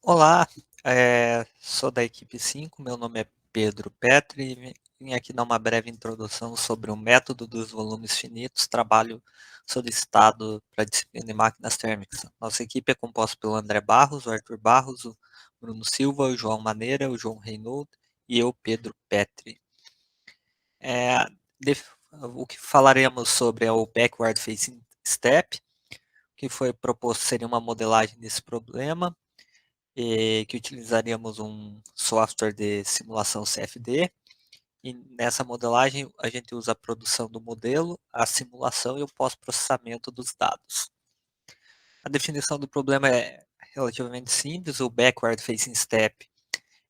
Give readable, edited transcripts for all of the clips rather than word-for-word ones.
Olá, sou da equipe 5. Meu nome é Pedro Petri e vim aqui dar uma breve introdução sobre o método dos volumes finitos, trabalho solicitado para a disciplina de máquinas térmicas. Nossa equipe é composta pelo André Barros, o Arthur Barros, o Bruno Silva, o João Maneira, o João Reinoldo e eu, Pedro Petri. É, o que falaremos sobre é o Backward Facing Step, que foi proposto seria uma modelagem desse problema, que utilizaríamos um software de simulação CFD, e nessa modelagem a gente usa a produção do modelo, a simulação e o pós-processamento dos dados. A definição do problema é relativamente simples. O backward facing step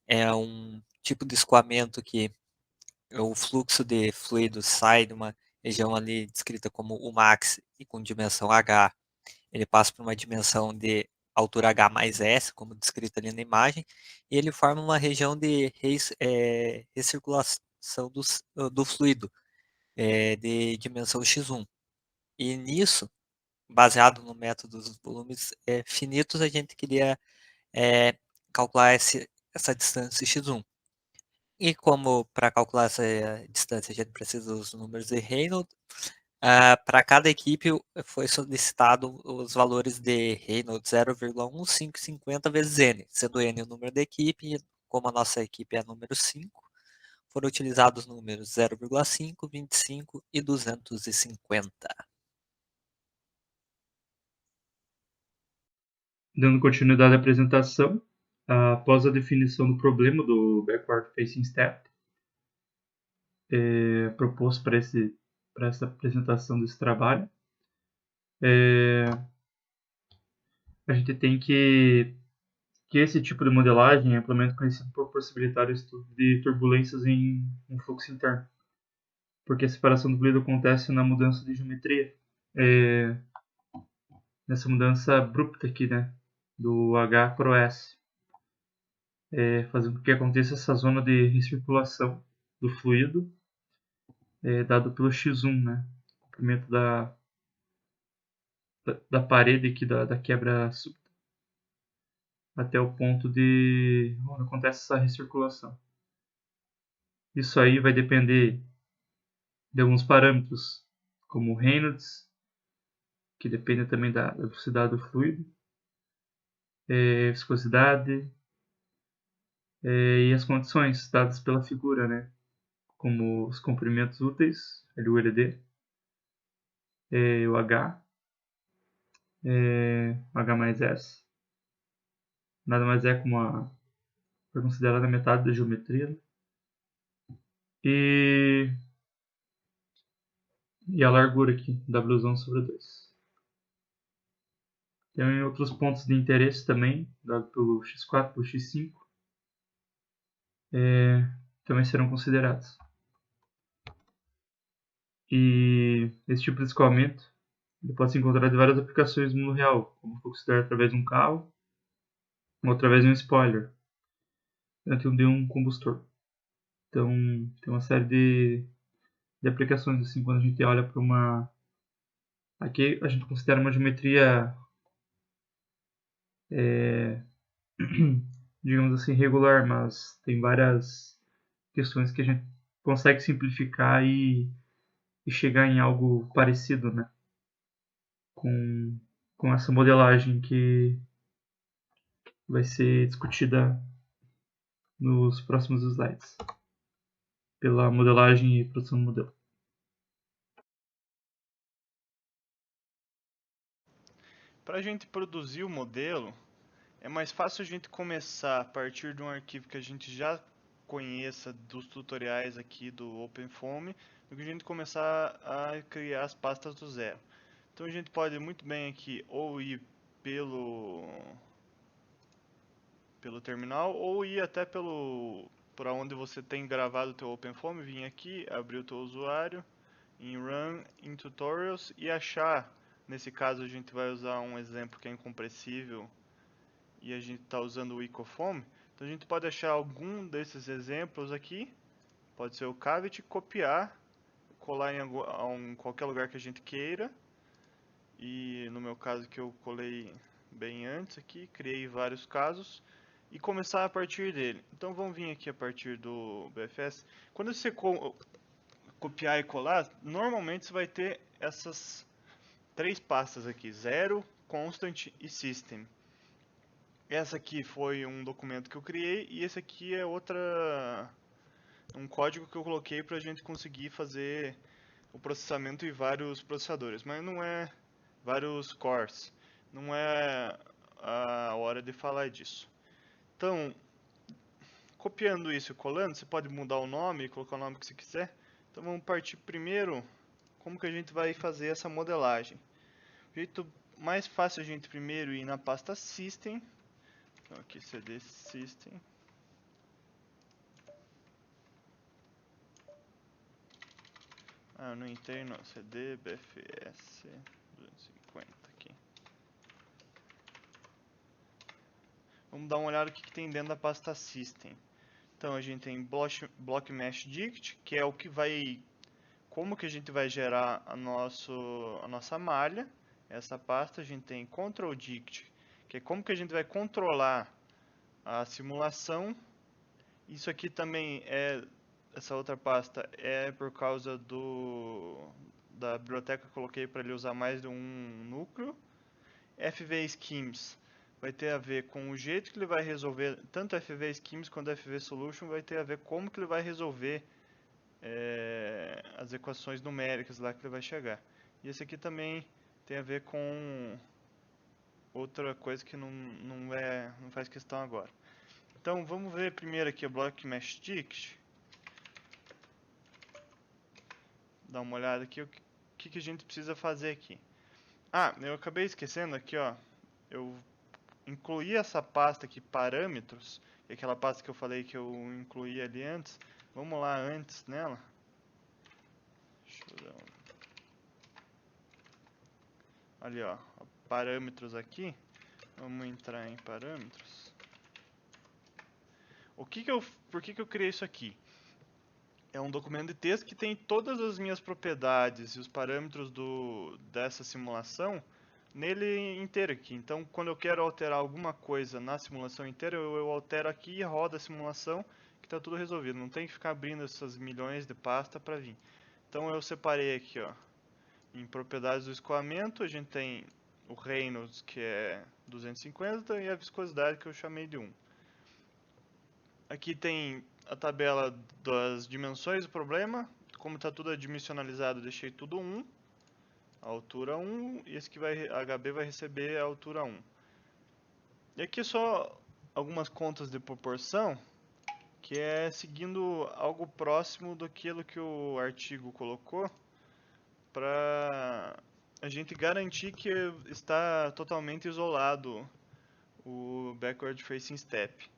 é um tipo de escoamento que o fluxo de fluido sai de uma região ali descrita como o max e com dimensão h, ele passa por uma dimensão de altura h mais s, como descrito ali na imagem, e ele forma uma região de recirculação do fluido, de dimensão x1. E nisso, baseado no método dos volumes finitos, a gente queria calcular essa distância x1. E como para calcular essa distância a gente precisa dos números de Reynolds, para cada equipe foi solicitado os valores de Reynolds 0,1550 vezes n, sendo n o número da equipe, e como a nossa equipe é número 5, foram utilizados os números 0,5, 25 e 250. Dando continuidade à apresentação, após a definição do problema do backward facing step, proposto para essa apresentação desse trabalho, a gente tem que esse tipo de modelagem é amplamente conhecido por possibilitar o estudo de turbulências em um fluxo interno, porque a separação do fluido acontece na mudança de geometria, é, nessa mudança abrupta aqui, né, do H para o S, fazendo com que aconteça essa zona de recirculação do fluido, dado pelo x1, né, o comprimento da parede aqui da quebra súbita, até o ponto de onde acontece essa recirculação. Isso aí vai depender de alguns parâmetros, como o Reynolds, que depende também da velocidade do fluido, viscosidade, e as condições dadas pela figura, né? Como os comprimentos úteis, LU e LD, o H, H mais S, nada mais é como foi considerada metade da geometria, né? E a largura aqui, W sobre 2. Tem outros pontos de interesse também, dado pelo x4, pelo x5, também serão considerados. E esse tipo de escoamento ele pode ser encontrado em várias aplicações no mundo real, como fluxo de ar através de um carro ou através de um spoiler, dentro de um combustor. Então, tem uma série de aplicações, assim, quando a gente olha para uma... Aqui a gente considera uma geometria, digamos assim, regular, mas tem várias questões que a gente consegue simplificar e chegar em algo parecido, né? Com essa modelagem que vai ser discutida nos próximos slides, pela modelagem e produção do modelo. Para a gente produzir o modelo, é mais fácil a gente começar a partir de um arquivo que a gente já conheça dos tutoriais aqui do OpenFOAM, do que a gente começar a criar as pastas do zero. Então a gente pode muito bem aqui ou ir pelo terminal ou ir até para onde você tem gravado o teu OpenFOAM, vir aqui, abrir o teu usuário em Run in Tutorials e achar. Nesse caso a gente vai usar um exemplo que é incompressível e a gente está usando o Ecofoam. Então a gente pode achar algum desses exemplos aqui, pode ser o Cavity, copiar, colar em qualquer lugar que a gente queira. E no meu caso que eu colei bem antes aqui, criei vários casos. e começar a partir dele. Então vamos vir aqui a partir do BFS. Quando você copiar e colar, normalmente você vai ter essas três pastas aqui, 0, constant e system. Essa aqui foi um documento que eu criei e esse aqui é um código que eu coloquei para a gente conseguir fazer o processamento em vários processadores, mas não é vários cores, não é a hora de falar disso. Então, copiando isso e colando, você pode mudar o nome e colocar o nome que você quiser. Então vamos partir primeiro como que a gente vai fazer essa modelagem. O jeito mais fácil a gente primeiro ir na pasta System. Então aqui cd System. No interno cd bfs 250 aqui. Vamos dar uma olhada no que tem dentro da pasta System. Então a gente tem block mesh dict, que é o que vai, como que a gente vai gerar a nossa malha. Essa pasta a gente tem control dict, que é como que a gente vai controlar a simulação. Isso aqui também essa outra pasta é por causa da biblioteca que eu coloquei para ele usar mais de um núcleo. FV Schemes vai ter a ver com o jeito que ele vai resolver, tanto FV Schemes quanto FV Solution vai ter a ver como que ele vai resolver as equações numéricas lá que ele vai chegar. E esse aqui também tem a ver com outra coisa que não faz questão agora. Então vamos ver primeiro aqui o Block Mesh Dict. Dá uma olhada aqui o que a gente precisa fazer aqui. Eu acabei esquecendo aqui, ó. Eu incluí essa pasta aqui, parâmetros, que é aquela pasta que eu falei que eu incluí ali antes. Vamos lá antes nela. Deixa eu dar ali, ó, parâmetros aqui. Vamos entrar em parâmetros. Por que eu criei isso aqui? É um documento de texto que tem todas as minhas propriedades e os parâmetros dessa simulação nele inteiro aqui. Então, quando eu quero alterar alguma coisa na simulação inteira, eu altero aqui e roda a simulação, que está tudo resolvido. Não tem que ficar abrindo essas milhões de pasta para vir. Então, eu separei aqui, ó, em propriedades do escoamento, a gente tem o Reynolds, que é 250, e a viscosidade, que eu chamei de 1. Aqui tem a tabela das dimensões do problema. Como está tudo adimensionalizado, eu deixei tudo 1. A altura 1. E esse que HB vai receber a altura 1. E aqui só algumas contas de proporção, que é seguindo algo próximo daquilo que o artigo colocou, para a gente garantir que está totalmente isolado o backward facing step.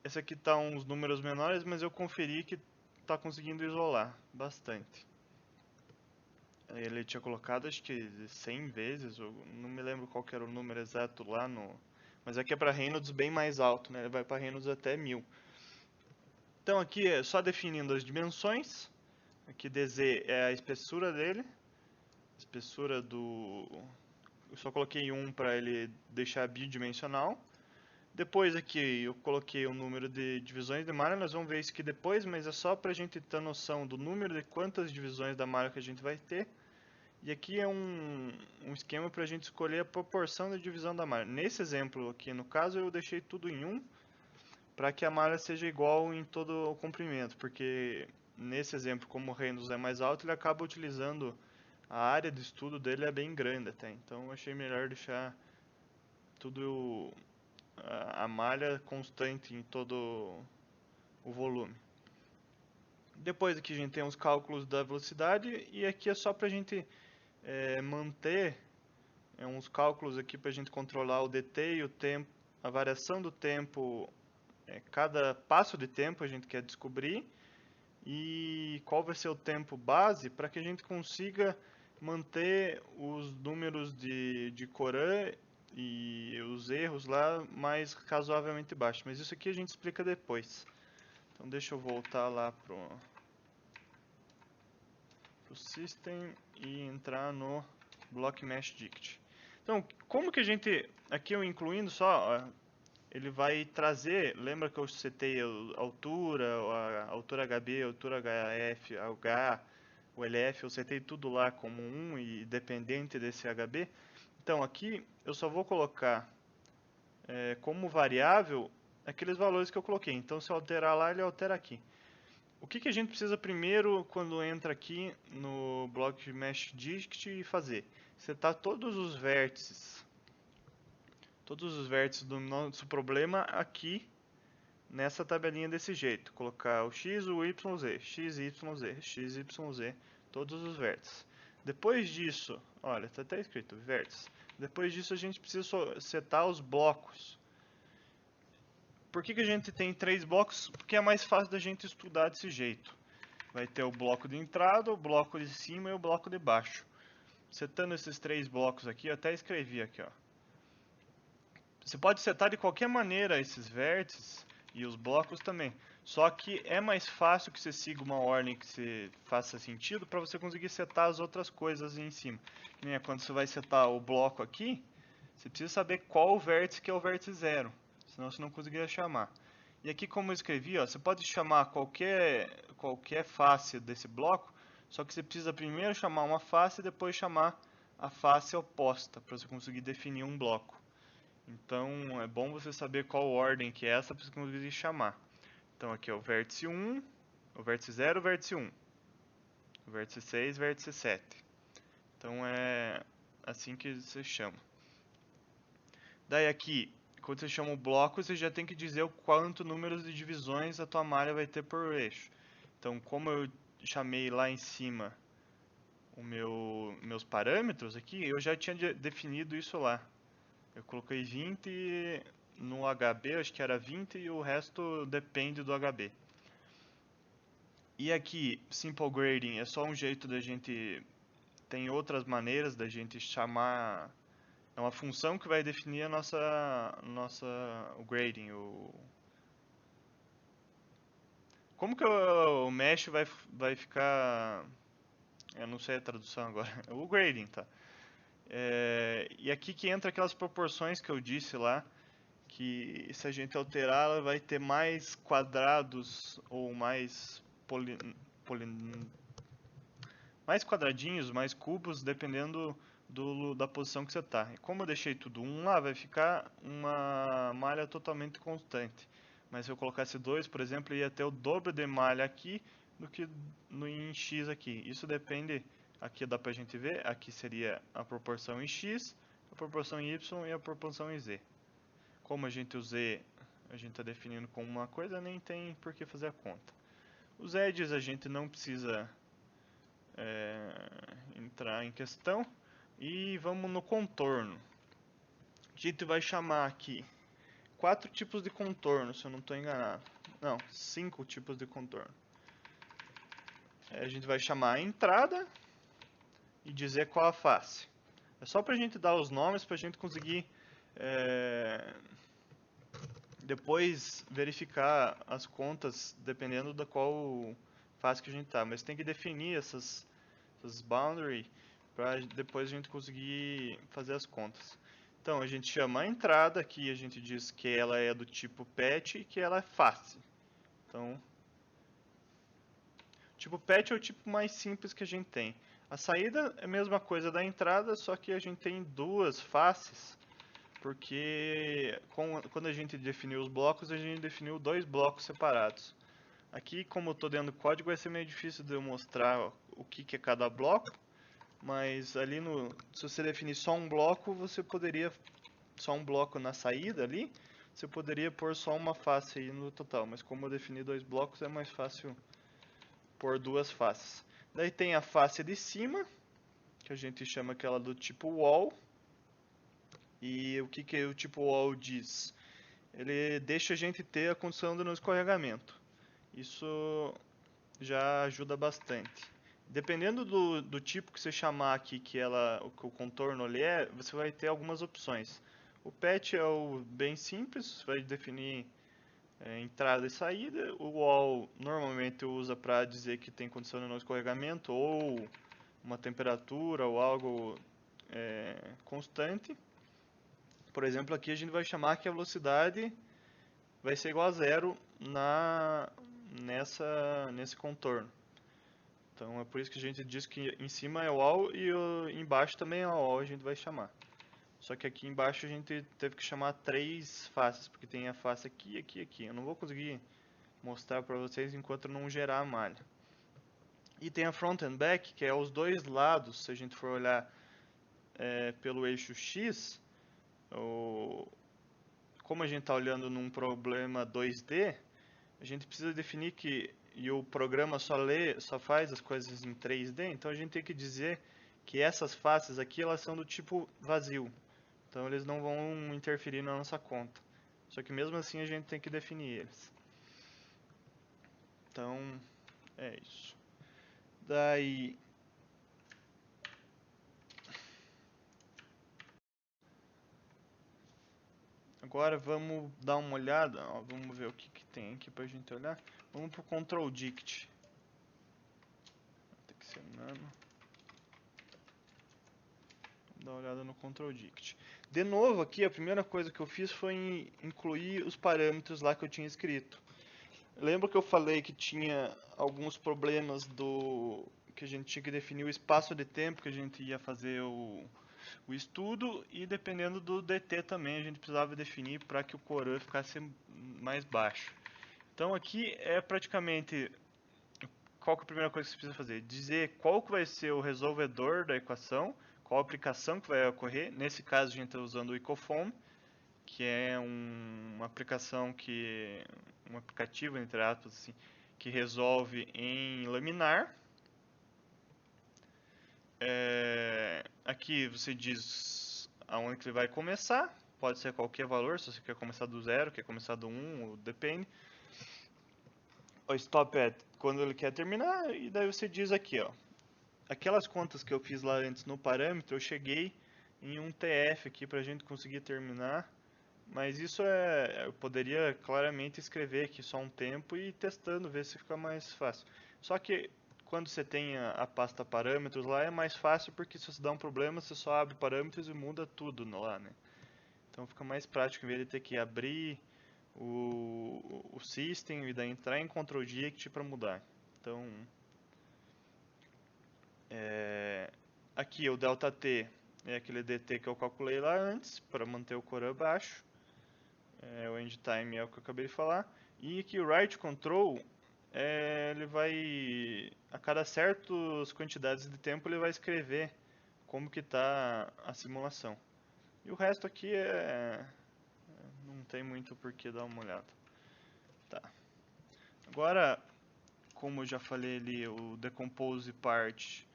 Esse aqui tá uns números menores, mas eu conferi que tá conseguindo isolar bastante. Ele tinha colocado acho que 100 vezes, eu não me lembro qual que era o número exato lá no... Mas aqui é para Reynolds bem mais alto, né? Ele vai para Reynolds até 1000. Então aqui é só definindo as dimensões. Aqui DZ é a espessura dele. Espessura do... Eu só coloquei 1 para ele deixar bidimensional. Depois aqui eu coloquei o número de divisões de malha, nós vamos ver isso aqui depois, mas é só para a gente ter noção do número de quantas divisões da malha que a gente vai ter. E aqui é um esquema para a gente escolher a proporção da divisão da malha. Nesse exemplo aqui, no caso, eu deixei tudo em 1, para que a malha seja igual em todo o comprimento, porque nesse exemplo, como o Reynolds é mais alto, ele acaba utilizando a área de estudo dele é bem grande até, então eu achei melhor deixar tudo a malha constante em todo o volume. Depois aqui a gente tem os cálculos da velocidade e aqui é só para a gente manter uns cálculos aqui para a gente controlar o DT e o tempo, a variação do tempo, cada passo de tempo a gente quer descobrir e qual vai ser o tempo base para que a gente consiga manter os números de Coran e os erros lá mais razoavelmente baixos. Mas isso aqui a gente explica depois. Então deixa eu voltar lá pro System e entrar no Block Mesh Dict. Então, como que a gente... Aqui eu incluindo só... ele vai trazer, lembra que eu setei a altura HB, a altura HF, H, o LF, eu setei tudo lá como 1 e dependente desse HB. Então aqui eu só vou colocar como variável aqueles valores que eu coloquei. Então se eu alterar lá, ele altera aqui. O que a gente precisa primeiro quando entra aqui no bloco de Mesh Dict e fazer? Setar todos os vértices do nosso problema aqui nessa tabelinha desse jeito. Colocar o x, o y, z, x, y, z, x, y, z, todos os vértices. Depois disso, olha, está até escrito vértices. Depois disso a gente precisa setar os blocos. Por que a gente tem 3 blocos? Porque é mais fácil da gente estudar desse jeito. Vai ter o bloco de entrada, o bloco de cima e o bloco de baixo. Setando esses 3 blocos aqui, eu até escrevi aqui, ó. Você pode setar de qualquer maneira esses vértices e os blocos também. Só que é mais fácil que você siga uma ordem que você faça sentido para você conseguir setar as outras coisas em cima. Que nem quando você vai setar o bloco aqui, você precisa saber qual o vértice que é o vértice 0. Senão você não conseguiria chamar. E aqui, como eu escrevi, ó, você pode chamar qualquer face desse bloco, só que você precisa primeiro chamar uma face e depois chamar a face oposta, para você conseguir definir um bloco. Então é bom você saber qual ordem que é essa para você conseguir chamar. Então aqui é o vértice 1, o vértice 0, o vértice 1. O vértice 6, vértice 7. Então é assim que você chama. Daí aqui, quando você chama o bloco, você já tem que dizer o quanto número de divisões a tua malha vai ter por eixo. Então, como eu chamei lá em cima meus parâmetros aqui, eu já tinha definido isso lá. Eu coloquei 20 no HB, acho que era 20 e o resto depende do HB. E aqui, Simple Grading é só um jeito da gente... Tem outras maneiras da gente chamar... É uma função que vai definir o grading. Como que o mesh vai ficar... Eu não sei a tradução agora. O grading, tá? E aqui que entra aquelas proporções que eu disse lá, que se a gente alterar, ela vai ter mais quadrados ou mais mais quadradinhos, mais cubos, dependendo da posição que você está. E como eu deixei tudo 1 lá, vai ficar uma malha totalmente constante. Mas se eu colocasse 2, por exemplo, ia ter o dobro de malha aqui do que em X aqui. Isso depende, aqui dá pra gente ver, aqui seria a proporção em X, a proporção em Y e a proporção em Z. Como a gente está definindo como uma coisa, nem tem por que fazer a conta. Os edges a gente não precisa entrar em questão. E vamos no contorno. A gente vai chamar aqui 4 tipos de contorno, se eu não estou enganado. Não, 5 tipos de contorno. A gente vai chamar a entrada e dizer qual a face. É só para a gente dar os nomes, para a gente conseguir depois verificar as contas, dependendo da qual face que a gente está. Mas tem que definir essas boundaries para depois a gente conseguir fazer as contas. Então a gente chama a entrada, aqui a gente diz que ela é do tipo patch e que ela é face. Então, o tipo patch é o tipo mais simples que a gente tem. A saída é a mesma coisa da entrada, só que a gente tem duas faces, porque quando a gente definiu os blocos, a gente definiu 2 blocos separados. Aqui, como eu estou dentro do código, vai ser meio difícil de eu mostrar o que é cada bloco, mas ali se você definir só um bloco, você poderia, só um bloco na saída ali, você poderia pôr só uma face aí no total, mas como eu defini 2 blocos, é mais fácil pôr 2 faces. Daí tem a face de cima, que a gente chama aquela do tipo wall, e o que o tipo wall diz? Ele deixa a gente ter a condição do escorregamento. Isso já ajuda bastante. Dependendo do tipo que você chamar aqui, que o contorno ali você vai ter algumas opções. O patch é o bem simples, você vai definir entrada e saída. O wall normalmente usa para dizer que tem condição de não escorregamento ou uma temperatura ou algo constante. Por exemplo, aqui a gente vai chamar que a velocidade vai ser igual a zero nesse contorno. Então é por isso que a gente diz que em cima é o all e embaixo também é o all, a gente vai chamar. Só que aqui embaixo a gente teve que chamar 3 faces, porque tem a face aqui, aqui e aqui. Eu não vou conseguir mostrar para vocês enquanto não gerar a malha. E tem a front and back, que é os dois lados. Se a gente for olhar pelo eixo X, como a gente está olhando num problema 2D, a gente precisa definir que e o programa só faz as coisas em 3D, então a gente tem que dizer que essas faces aqui elas são do tipo vazio. Então eles não vão interferir na nossa conta. Só que mesmo assim a gente tem que definir eles. Então é isso. Daí agora vamos dar uma olhada, ó, vamos ver o que tem aqui pra gente olhar. Vamos pro Control Dict. Tem que ser nano. Vamos dar uma olhada no Control Dict. De novo aqui, a primeira coisa que eu fiz foi incluir os parâmetros lá que eu tinha escrito. Lembra que eu falei que tinha alguns problemas que a gente tinha que definir o espaço de tempo que a gente ia fazer o estudo, e dependendo do DT também a gente precisava definir para que o Coran ficasse mais baixo. Então aqui é praticamente qual que é a primeira coisa que você precisa fazer? Dizer qual que vai ser o resolvedor da equação, qual a aplicação que vai ocorrer. Nesse caso a gente está usando o Ecofoam, que é uma aplicação um aplicativo, entre aspas, assim, que resolve em laminar. Aqui você diz aonde que ele vai começar, pode ser qualquer valor, se você quer começar do 0, quer começar do 1, depende. O stop at quando ele quer terminar, e daí você diz aqui, ó, aquelas contas que eu fiz lá antes no parâmetro, eu cheguei em um TF aqui para a gente conseguir terminar. Mas isso eu poderia claramente escrever aqui só um tempo e ir testando, ver se fica mais fácil. Só que quando você tem a pasta parâmetros lá é mais fácil, porque se você dá um problema, você só abre parâmetros e muda tudo lá, né? Então fica mais prático, em vez de ter que abrir o system e daí entrar em Ctrl Dict para mudar. Então aqui o delta T é aquele DT que eu calculei lá antes para manter o Coran baixo. O end time é o que eu acabei de falar. E aqui o write control, ele vai, a cada certas quantidades de tempo, ele vai escrever como que está a simulação. E o resto aqui não tem muito por que dar uma olhada. Tá. Agora, como eu já falei ali, o decompose part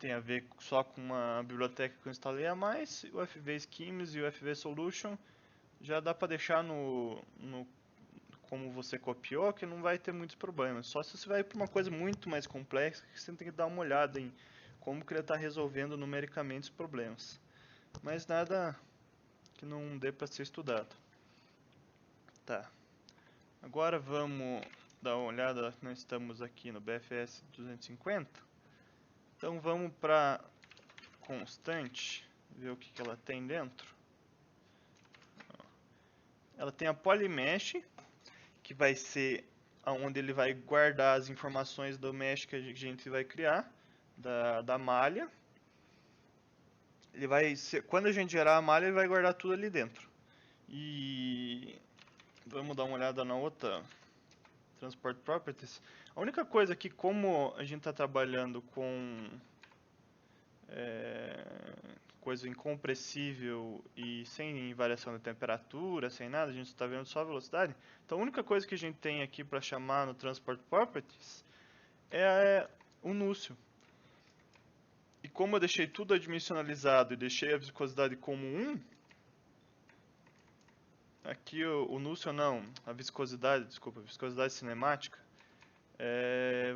tem a ver só com uma biblioteca que eu instalei a mais. O FV Schemes e o FV Solution já dá para deixar no como você copiou, que não vai ter muitos problemas. Só se você vai para uma coisa muito mais complexa, que você tem que dar uma olhada em como que ele está resolvendo numericamente os problemas. Mas nada que não dê para ser estudado. Tá. Agora vamos dar uma olhada, nós estamos aqui no BFS 250. Então vamos para constante, ver o que ela tem dentro. Ela tem a polymesh, que vai ser onde ele vai guardar as informações do mesh que a gente vai criar, da malha. Ele vai quando a gente gerar a malha, ele vai guardar tudo ali dentro. E vamos dar uma olhada na outra, Transport Properties. A única coisa que, como a gente está trabalhando com coisa incompressível e sem variação de temperatura, sem nada, a gente está vendo só a velocidade. Então a única coisa que a gente tem aqui para chamar no Transport Properties é o núcio. E como eu deixei tudo adimensionalizado e deixei a viscosidade como 1, aqui o núcio não, a viscosidade cinemática,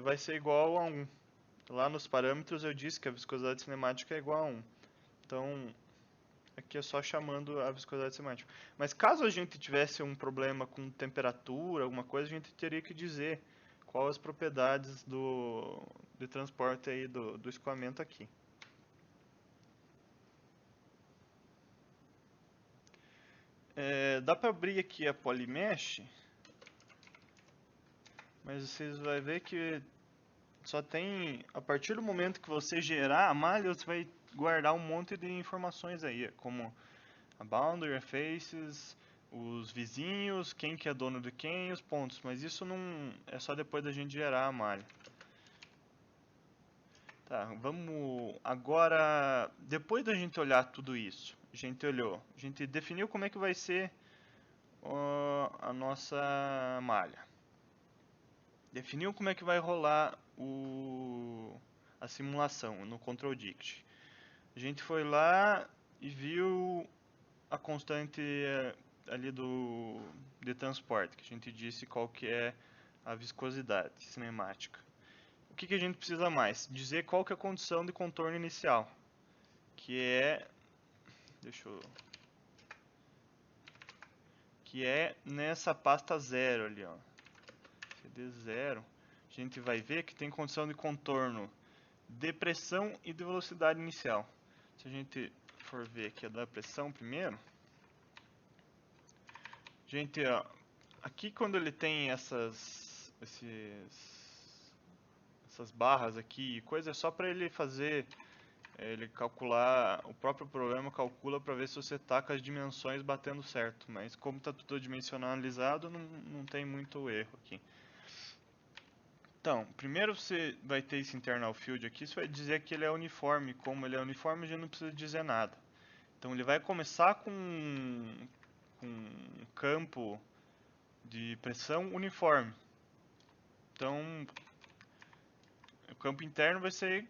vai ser igual a 1. Lá nos parâmetros eu disse que a viscosidade cinemática é igual a 1. Então aqui é só chamando a viscosidade cinemática. Mas caso a gente tivesse um problema com temperatura, alguma coisa, a gente teria que dizer quais as propriedades de transporte aí do escoamento aqui. Dá para abrir aqui a Polymesh, mas vocês vão ver que só tem, a partir do momento que você gerar a malha, você vai guardar um monte de informações aí, como a boundary, a faces, os vizinhos, quem que é dono de quem, os pontos, mas isso não é só depois da gente gerar a malha. Tá, vamos agora, depois da gente olhar tudo isso, a gente olhou, a gente definiu como é que vai ser a nossa malha. Definiu como é que vai rolar a simulação no Control Dict. A gente foi lá e viu a constante ali de transporte, que a gente disse qual que é a viscosidade cinemática. O que a gente precisa mais? Dizer qual que é a condição de contorno inicial, que é, que é nessa pasta 0 ali, ó. CD0, a gente vai ver que tem condição de contorno de pressão e de velocidade inicial. Se a gente for ver aqui a da pressão primeiro, gente, ó, aqui quando ele tem essas barras aqui e coisa, é só para ele fazer, ele calcular, o próprio programa calcula para ver se você está com as dimensões batendo certo, mas como está tudo dimensionalizado, não tem muito erro aqui. Então, primeiro você vai ter esse internal field aqui, isso vai dizer que ele é uniforme. Como ele é uniforme, a gente não precisa dizer nada. Então ele vai começar com um campo de pressão uniforme. Então, o campo interno vai ser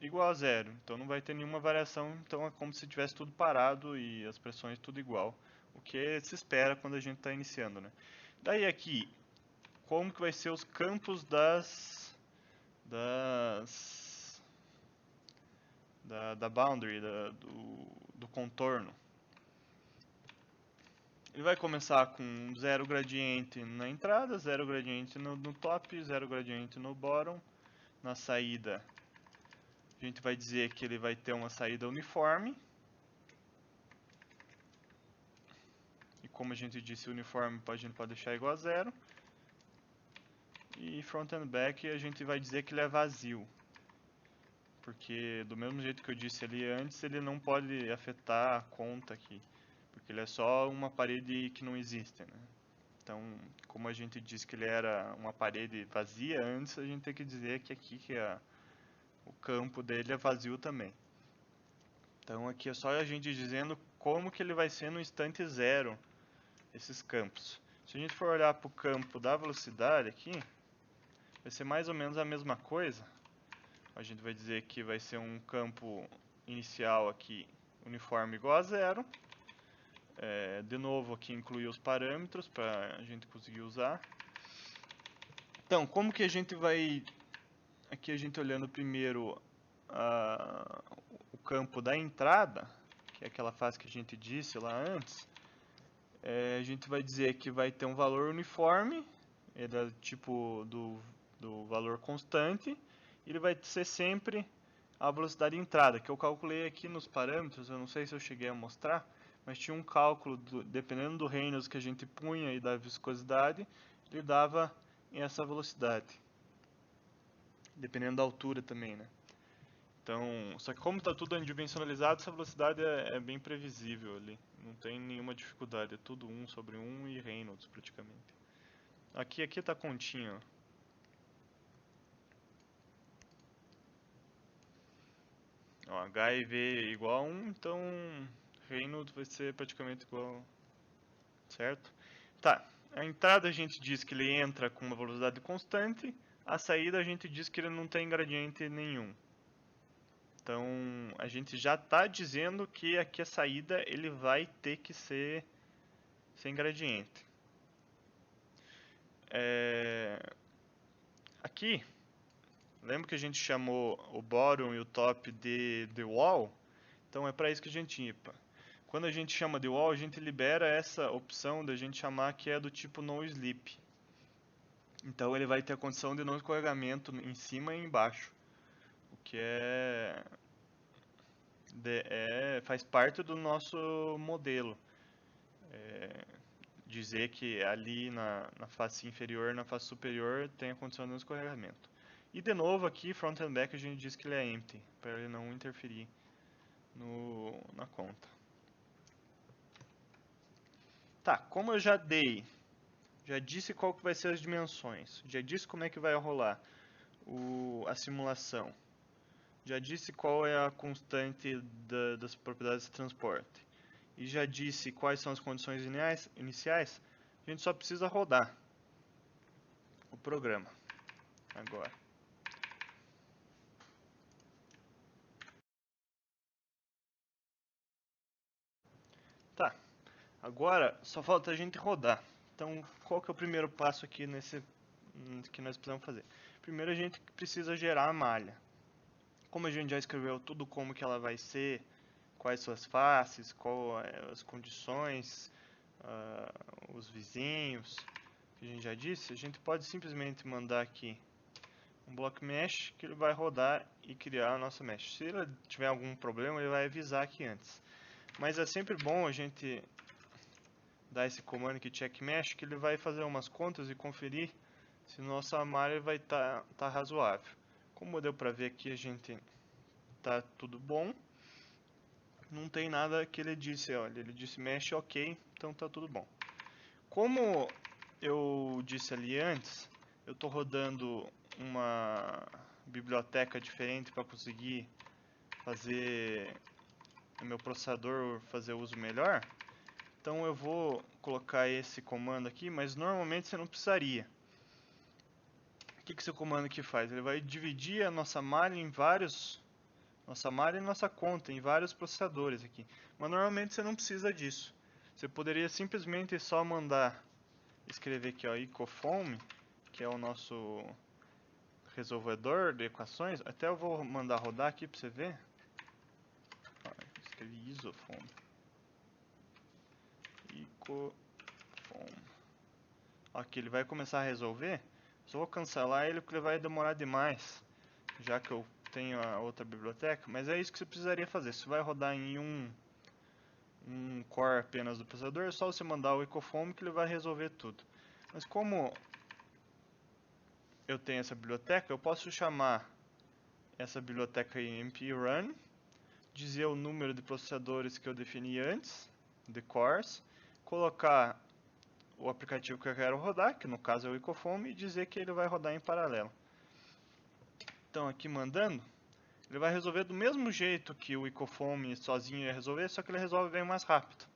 igual a zero. Então não vai ter nenhuma variação, então é como se tivesse tudo parado e as pressões tudo igual. O que se espera quando a gente está iniciando, né? Daí aqui, como que vai ser os campos da boundary, do contorno. Ele vai começar com zero gradiente na entrada, zero gradiente no top, zero gradiente no bottom. Na saída, a gente vai dizer que ele vai ter uma saída uniforme. E como a gente disse, uniforme a gente pode deixar igual a zero. E front and back a gente vai dizer que ele é vazio. Porque do mesmo jeito que eu disse ali antes, ele não pode afetar a conta aqui. Porque ele é só uma parede que não existe, né? Então, como a gente disse que ele era uma parede vazia antes, a gente tem que dizer que aqui o campo dele é vazio também. Então aqui é só a gente dizendo como que ele vai ser no instante zero, esses campos. Se a gente for olhar para o campo da velocidade aqui, vai ser mais ou menos a mesma coisa. A gente vai dizer que vai ser um campo inicial aqui uniforme igual a zero. De novo aqui incluir os parâmetros para a gente conseguir usar. Então, como que a gente vai... Aqui a gente olhando primeiro o campo da entrada, que é aquela fase que a gente disse lá antes. A gente vai dizer que vai ter um valor uniforme, é do tipo do valor constante. E ele vai ser sempre a velocidade de entrada, que eu calculei aqui nos parâmetros, eu não sei se eu cheguei a mostrar, mas tinha um cálculo, dependendo do Reynolds que a gente punha e da viscosidade, ele dava essa velocidade. Dependendo da altura também, né? Então, só que como está tudo adimensionalizado, essa velocidade é bem previsível ali. Não tem nenhuma dificuldade, é tudo 1 sobre 1 e Reynolds praticamente. Aqui está a continha, ó. H e V igual a 1, então Reynolds vai ser praticamente igual, certo? Tá, a entrada a gente diz que ele entra com uma velocidade constante, a saída a gente diz que ele não tem gradiente nenhum. Então a gente já está dizendo que aqui a saída ele vai ter que ser sem gradiente. Aqui, lembra que a gente chamou o bottom e o top de wall? Então é para isso que a gente IPA. Quando a gente chama de wall, a gente libera essa opção da gente chamar que é do tipo no slip. Então ele vai ter a condição de não escorregamento em cima e embaixo. O que faz parte do nosso modelo. dizer que ali na face inferior, na face superior, tem a condição de escorregamento. E de novo aqui, front and back, a gente diz que ele é empty, para ele não interferir na conta. Tá, como eu já disse qual que vai ser as dimensões, já disse como é que vai rolar a simulação, já disse qual é a constante das propriedades de transporte, e já disse quais são as condições iniciais, a gente só precisa rodar o programa agora. Tá, agora só falta a gente rodar. Então, qual que é o primeiro passo aqui que nós precisamos fazer? Primeiro a gente precisa gerar a malha. Como a gente já escreveu tudo como que ela vai ser, quais suas faces, quais as condições, os vizinhos, que a gente já disse, a gente pode simplesmente mandar aqui um block mesh que ele vai rodar e criar a nossa mesh. Se ele tiver algum problema, ele vai avisar aqui antes. Mas é sempre bom a gente dar esse comando aqui check mesh, que ele vai fazer umas contas e conferir se nossa malha vai tá razoável. Como deu para ver aqui, a gente tá tudo bom. Não tem nada que ele disse, olha, ele disse mesh ok, então tá tudo bom. Como eu disse ali antes, eu estou rodando uma biblioteca diferente para conseguir fazer o meu processador fazer uso melhor. Então eu vou colocar esse comando aqui, mas normalmente você não precisaria. O que esse comando aqui faz? Ele vai dividir a nossa malha em vários, nossa malha e nossa conta em vários processadores aqui. Mas normalmente você não precisa disso. Você poderia simplesmente só mandar escrever aqui, ó, ecofoam, que é o nosso resolvedor de equações. Até eu vou mandar rodar aqui para você ver. Ó, escrevi isofoam. Ecofoam. Aqui ele vai começar a resolver. Só vou cancelar ele porque ele vai demorar demais, já que eu tenho a outra biblioteca. Mas é isso que você precisaria fazer. Se vai rodar em um core apenas do processador, é só você mandar o ecofoam que ele vai resolver tudo. Mas como eu tenho essa biblioteca, eu posso chamar essa biblioteca em mprun, dizer o número de processadores que eu defini antes, de cores, colocar o aplicativo que eu quero rodar, que no caso é o ecofoam, e dizer que ele vai rodar em paralelo. Então aqui mandando, ele vai resolver do mesmo jeito que o ecofoam sozinho ia resolver, só que ele resolve bem mais rápido,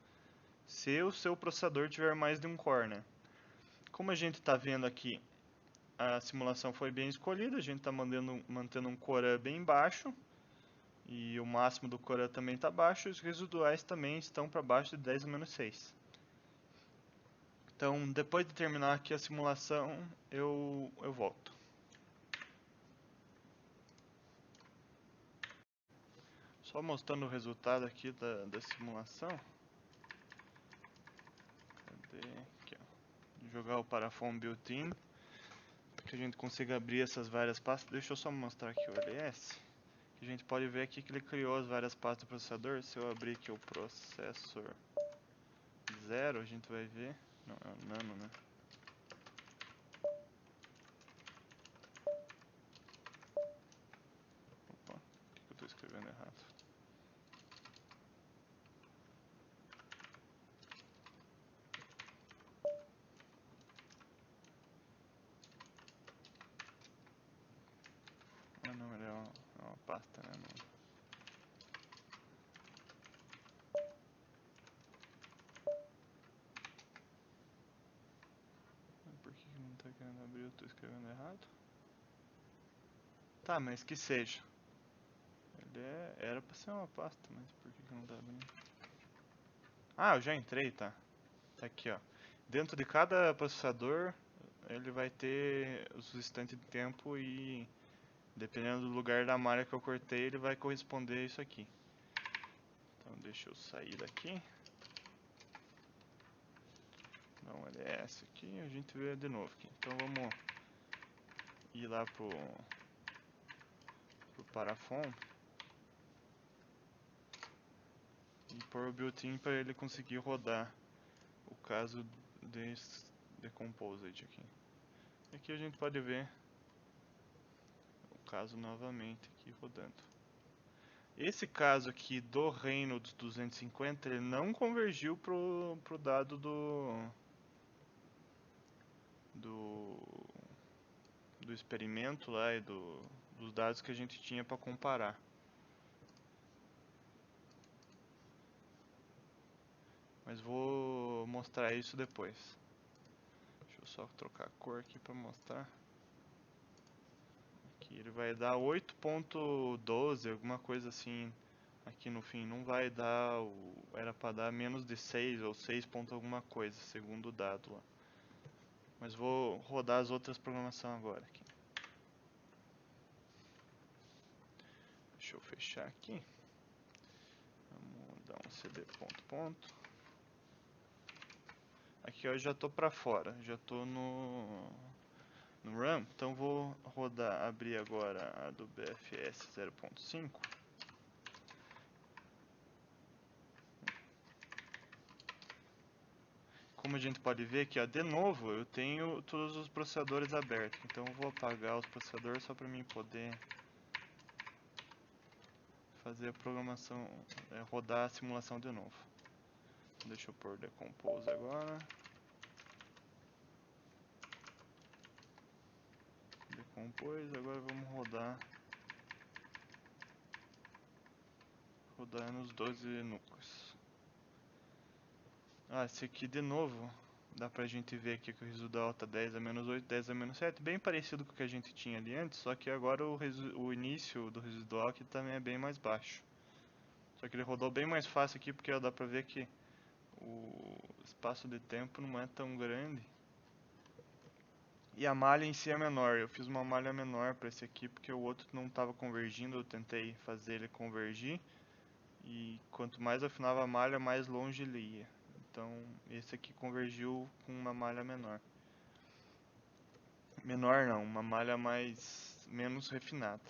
se o seu processador tiver mais de um core, né? Como a gente está vendo aqui, a simulação foi bem escolhida, a gente está mantendo um core bem baixo, e o máximo do core também está baixo, e os residuais também estão para baixo de 10 a menos 6. Então, depois de terminar aqui a simulação, eu volto. Só mostrando o resultado aqui da simulação. Cadê? Aqui, ó. Jogar o parafoam built-in, para que a gente consiga abrir essas várias pastas. Deixa eu só mostrar aqui o LS. Que a gente pode ver aqui que ele criou as várias pastas do processador. Se eu abrir aqui o processor 0, a gente vai ver. Não, é o nano, né? Opa, por que eu estou escrevendo errado? Ah não, ele é uma pasta, né? Não. Por que não está querendo abrir? Eu estou escrevendo errado? Tá, mas que seja. Ele era pra ser uma pasta, mas por que não tá abrindo? Ah, eu já entrei, tá. Tá aqui, ó. Dentro de cada processador, ele vai ter os instantes de tempo e dependendo do lugar da malha que eu cortei, ele vai corresponder a isso aqui. Então deixa eu sair daqui. Dá um LS aqui e a gente vê de novo aqui. Então vamos ir lá pro parafoam e pôr o built-in para ele conseguir rodar o caso desse Decomposed aqui. Aqui a gente pode ver o caso novamente aqui rodando. Esse caso aqui do Reynolds 250, ele não convergiu pro dado do experimento lá e dos dados que a gente tinha para comparar. Mas vou mostrar isso depois. Deixa eu só trocar a cor aqui para mostrar. Aqui ele vai dar 8.12, alguma coisa assim. Aqui no fim não vai dar, era para dar menos de 6 ou 6 ponto alguma coisa, segundo o dado lá. Mas vou rodar as outras programações agora aqui. Deixa eu fechar aqui. Vamos dar um cd ponto. Aqui eu já estou para fora, já estou no RAM, então vou abrir agora a do BFS 0.5. Como a gente pode ver aqui, ó, de novo, eu tenho todos os processadores abertos, então eu vou apagar os processadores só para mim poder fazer a programação, rodar a simulação de novo. Deixa eu pôr Decompose agora. Decompose, agora vamos rodar nos 12 núcleos. Esse aqui de novo, dá pra gente ver aqui que o residual tá 10 a menos 8, 10 a menos 7, bem parecido com o que a gente tinha ali antes, só que agora o início do residual aqui também é bem mais baixo. Só que ele rodou bem mais fácil aqui porque dá pra ver que o espaço de tempo não é tão grande. E a malha em si é menor, eu fiz uma malha menor para esse aqui porque o outro não estava convergindo, eu tentei fazer ele convergir. E quanto mais eu afinava a malha, mais longe ele ia. Então esse aqui convergiu com uma malha menor. Menor não, uma malha menos refinada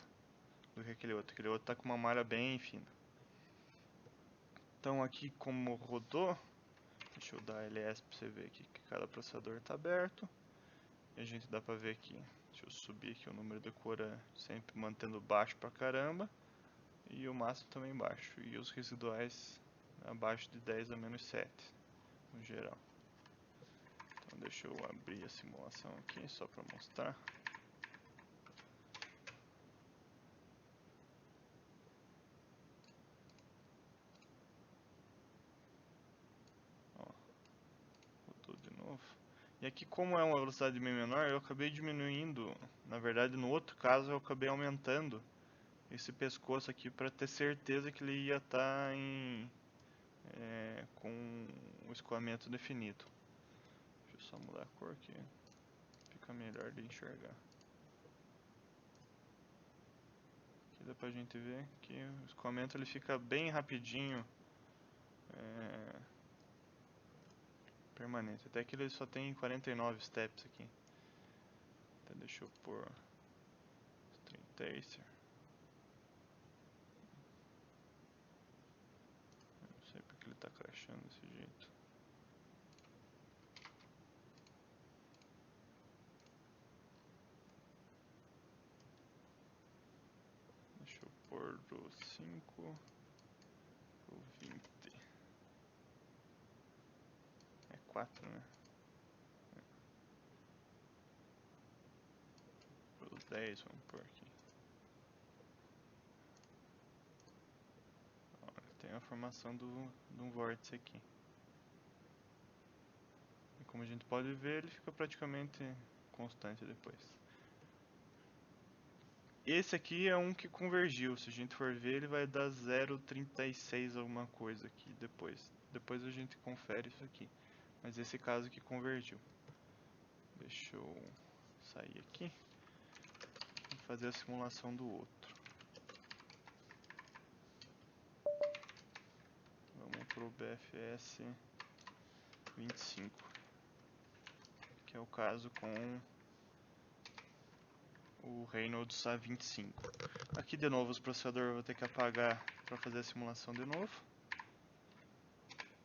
do que aquele outro. Aquele outro tá com uma malha bem fina. Então aqui como rodou, deixa eu dar ls para você ver aqui que cada processador está aberto. E a gente dá para ver aqui, deixa eu subir aqui o número de cora sempre mantendo baixo pra caramba. E o máximo também baixo. E os residuais abaixo de 10 a menos 7 no geral. Então deixa eu abrir a simulação aqui só para mostrar. Ó, rodou de novo. E aqui como é uma velocidade bem menor, eu acabei diminuindo, na verdade no outro caso eu acabei aumentando esse pescoço aqui para ter certeza que ele ia estar com o escoamento definido. Deixa eu só mudar a cor aqui, fica melhor de enxergar. Aqui dá pra gente ver que o escoamento ele fica bem rapidinho, permanente. Até que ele só tem 49 steps aqui. Então deixa eu pôr String Tracer. Não sei porque ele tá crashando desse jeito. Deixa eu pôr do 5 pro 20. É 4, né? Pros 10 vamos pôr aqui. Ó, tem a formação de um vórtice aqui. E como a gente pode ver, ele fica praticamente constante depois. Esse aqui é um que convergiu, se a gente for ver ele vai dar 0,36 alguma coisa aqui depois. Depois a gente confere isso aqui. Mas esse caso aqui convergiu. Deixa eu sair aqui e fazer a simulação do outro. Vamos pro BFS 25, que é o caso com o Reynolds A25. Aqui de novo os processadores eu vou ter que apagar para fazer a simulação de novo.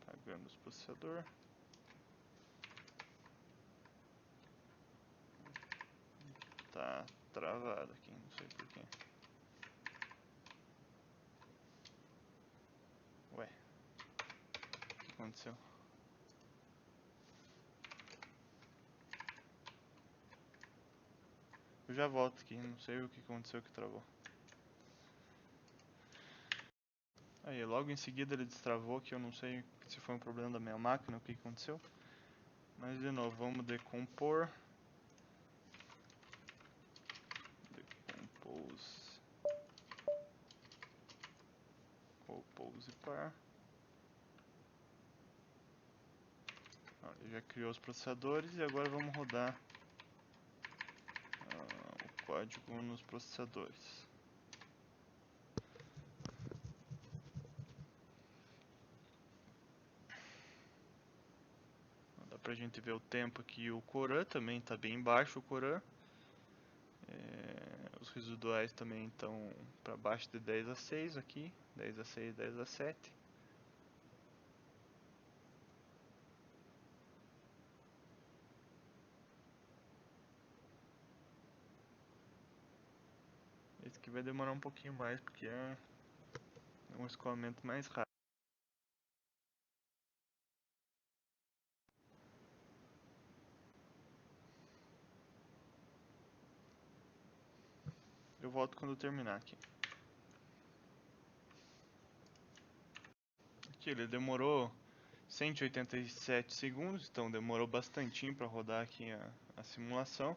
Apagando os processadores. Tá travado aqui, não sei porquê. Ué, o que aconteceu? Eu já volto aqui, não sei o que aconteceu que travou. Aí, logo em seguida ele destravou, que eu não sei se foi um problema da minha máquina, o que aconteceu. Mas de novo, vamos decompor. Decompose. Compose par. Ele já criou os processadores e agora vamos rodar o código nos processadores. Dá pra gente ver o tempo aqui. O Coran também está bem baixo, o Coran. Os residuais também estão para baixo de 10 a 6 aqui. 10 a 6, 10 a 7. Esse aqui vai demorar um pouquinho mais porque é um escoamento mais rápido. Eu volto quando eu terminar aqui. Aqui ele demorou 187 segundos, então demorou bastante para rodar aqui a simulação.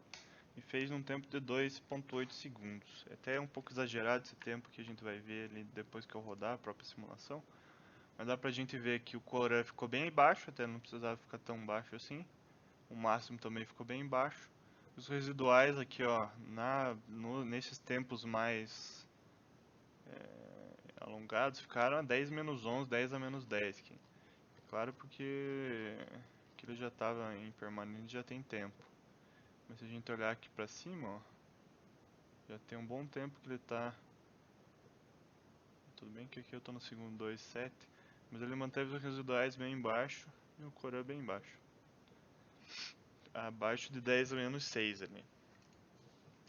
E fez um tempo de 2.8 segundos. É até um pouco exagerado esse tempo que a gente vai ver ali depois que eu rodar a própria simulação. Mas dá pra gente ver que o Coran ficou bem baixo, até não precisava ficar tão baixo assim. O máximo também ficou bem baixo. Os residuais aqui, ó, nesses tempos mais alongados, ficaram a 10 menos 11, 10 a menos 10 aqui. Claro, porque ele já estava em permanente, já tem tempo. Mas se a gente olhar aqui pra cima, ó, já tem um bom tempo que ele tá. Tudo bem que aqui eu tô no segundo 2.7, mas ele manteve os residuais bem baixo e o Coran bem baixo. Abaixo de 10 a menos 6 ali.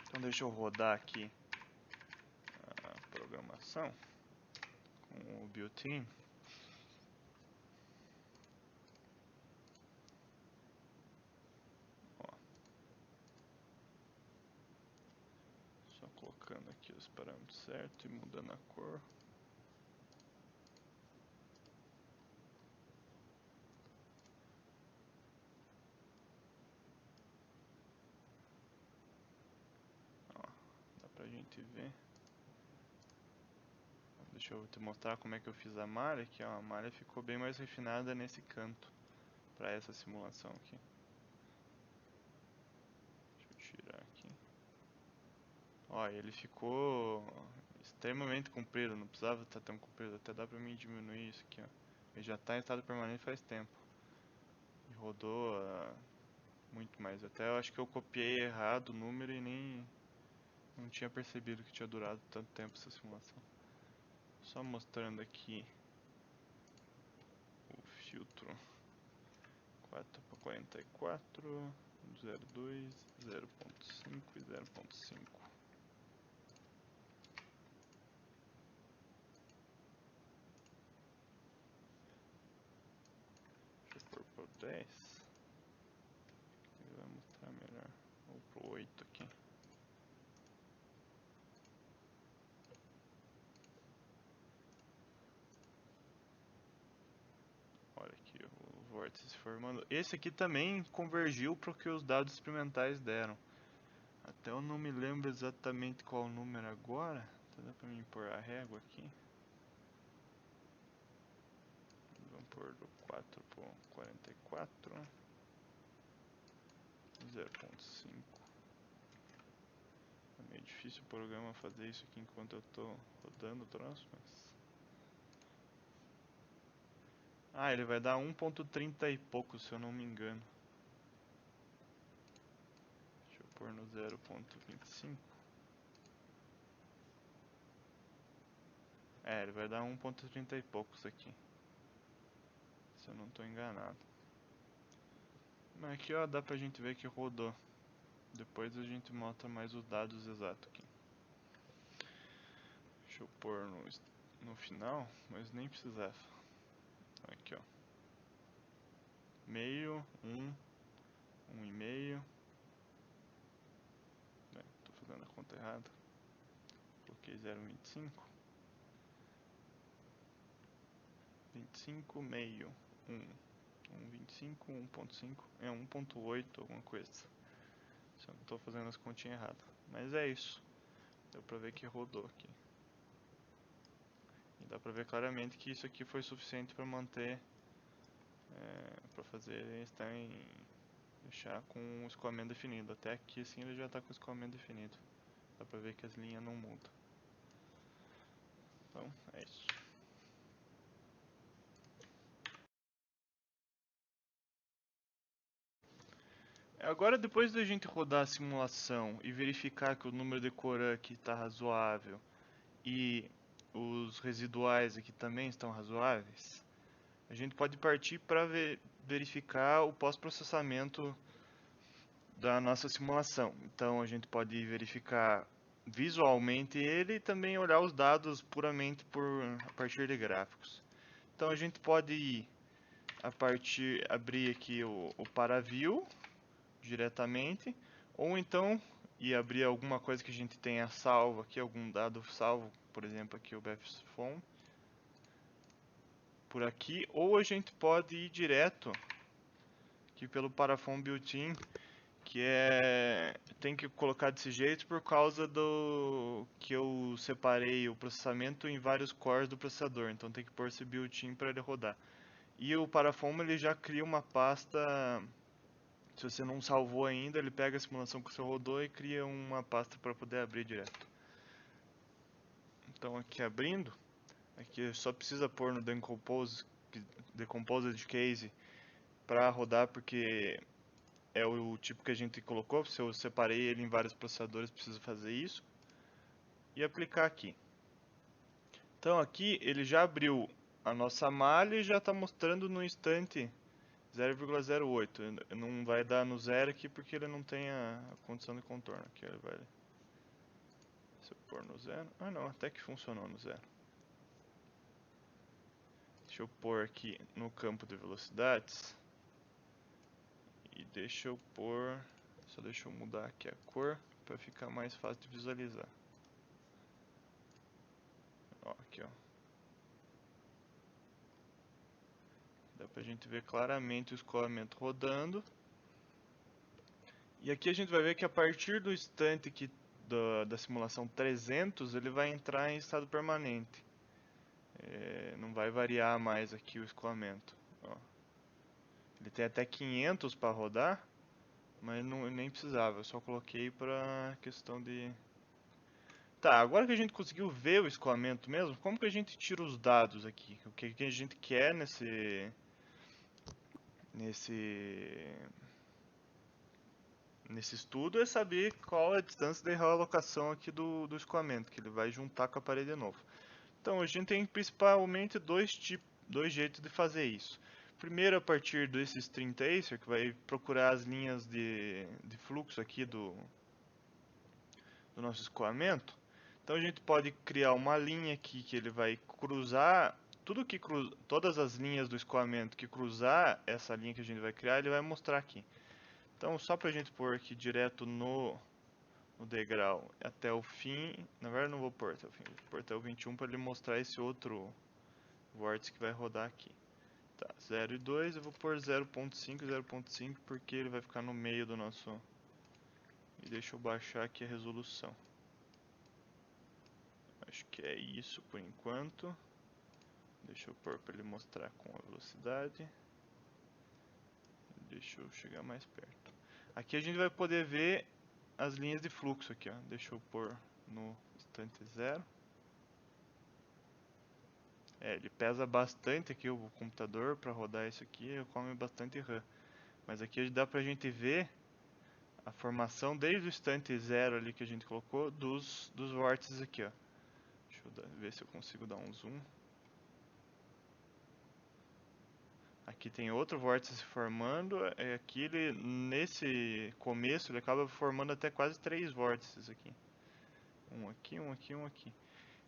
Então deixa eu rodar aqui a programação com o built-in. Só colocando aqui os parâmetros certos e mudando a cor. Ó, dá pra gente ver. Deixa eu te mostrar como é que eu fiz a malha aqui, ó. A malha ficou bem mais refinada nesse canto para essa simulação aqui. Deixa eu tirar aqui. Ó, ele ficou extremamente comprido, não precisava estar tão comprido, até dá pra mim diminuir isso aqui, ó. Ele já está em estado permanente faz tempo. E rodou muito mais. Até eu acho que eu copiei errado o número e nem não tinha percebido que tinha durado tanto tempo essa simulação. Só mostrando aqui o filtro 4x44, 02, 0.5 e 0.5. Deixa eu pôr pro 10. Ele vai mostrar melhor. Ou pro 8 aqui. Olha aqui o vórtice se formando. Esse aqui também convergiu para o que os dados experimentais deram. Até eu não me lembro exatamente qual o número agora. Então dá pra mim pôr a régua aqui. Vamos pôr do 4 pro 44. 0.5. É meio difícil o programa fazer isso aqui enquanto eu tô rodando o troço, mas... Ah, ele vai dar 1.30 e pouco, se eu não me engano. Deixa eu pôr no 0.25. É, ele vai dar 1.30 e poucos aqui. Se eu não estou enganado. Mas aqui, ó, dá pra gente ver que rodou. Depois a gente mostra mais os dados exatos aqui. Deixa eu pôr no final, mas nem precisava. Aqui, ó. Meio, 1,5. Tô fazendo a conta errada. Coloquei 0,25. 25, meio, 1,25, 1,5. É 1,8, alguma coisa. Só que eu tô fazendo as continhas erradas. Mas é isso. Deu pra ver que rodou aqui. E dá pra ver claramente que isso aqui foi suficiente pra manter, pra fazer estar deixar com o escoamento definido. Até aqui assim ele já tá com o escoamento definido. Dá pra ver que as linhas não mudam. Então é isso. Agora, depois da gente rodar a simulação e verificar que o número de Coran aqui está razoável e os residuais aqui também estão razoáveis, a gente pode partir para verificar o pós-processamento da nossa simulação. Então a gente pode abrir visualmente ele e também olhar os dados puramente a partir de gráficos. Então a gente pode abrir aqui o ParaView diretamente, ou então abrir alguma coisa que a gente tenha salvo aqui, algum dado salvo, por exemplo aqui o BFFOM, por aqui, ou a gente pode ir direto aqui pelo Parafon Built-in, que tem que colocar desse jeito por causa do que eu separei o processamento em vários cores do processador, então tem que pôr esse built-in para ele rodar. E o Parafon ele já cria uma pasta. Se você não salvou ainda, ele pega a simulação que você rodou e cria uma pasta para poder abrir direto. Então aqui abrindo, aqui só precisa pôr no Decomposed Case para rodar, porque é o tipo que a gente colocou. Se eu separei ele em vários processadores, preciso fazer isso. E aplicar aqui. Então aqui ele já abriu a nossa malha e já está mostrando no instante 0,08. Não vai dar no zero aqui porque ele não tem a condição de contorno. Aqui ele vai. Se eu pôr no zero. Ah não, até que funcionou no zero. Deixa eu pôr aqui no campo de velocidades. E deixa eu pôr. Só deixa eu mudar aqui a cor para ficar mais fácil de visualizar. Ó, aqui ó. Dá pra gente ver claramente o escoamento rodando. E aqui a gente vai ver que a partir do instante da simulação 300, ele vai entrar em estado permanente. Não vai variar mais aqui o escoamento. Ó. Ele tem até 500 para rodar, mas nem precisava. Eu só coloquei para questão de... Tá, agora que a gente conseguiu ver o escoamento mesmo, como que a gente tira os dados aqui? O que a gente quer nesse estudo é saber qual é a distância de realocação aqui do escoamento, que ele vai juntar com a parede de novo. Então a gente tem principalmente dois jeitos de fazer isso. Primeiro, a partir desse string tracer, que vai procurar as linhas de fluxo aqui do nosso escoamento. Então a gente pode criar uma linha aqui que ele vai cruzar todas as linhas do escoamento que cruzar essa linha que a gente vai criar, ele vai mostrar aqui. Então só para a gente pôr aqui direto no degrau até o fim, na verdade não vou pôr até o fim, vou pôr até o 21 para ele mostrar esse outro vórtice que vai rodar aqui. Tá, 0 e 2, eu vou pôr 0.5 e 0.5 porque ele vai ficar no meio do nosso... E deixa eu baixar aqui a resolução. Acho que é isso por enquanto. Deixa eu pôr para ele mostrar com a velocidade. Deixa eu chegar mais perto. Aqui a gente vai poder ver as linhas de fluxo aqui, ó. Deixa eu pôr no instante 0. Ele pesa bastante aqui o computador para rodar isso aqui, come bastante RAM. Mas aqui dá pra gente ver a formação desde o instante 0 ali que a gente colocou dos vórtices aqui, ó. Deixa eu ver se eu consigo dar um zoom. Aqui tem outro vórtice se formando. Aqui ele, nesse começo, ele acaba formando até quase 3 vórtices aqui. Um aqui, um aqui, um aqui.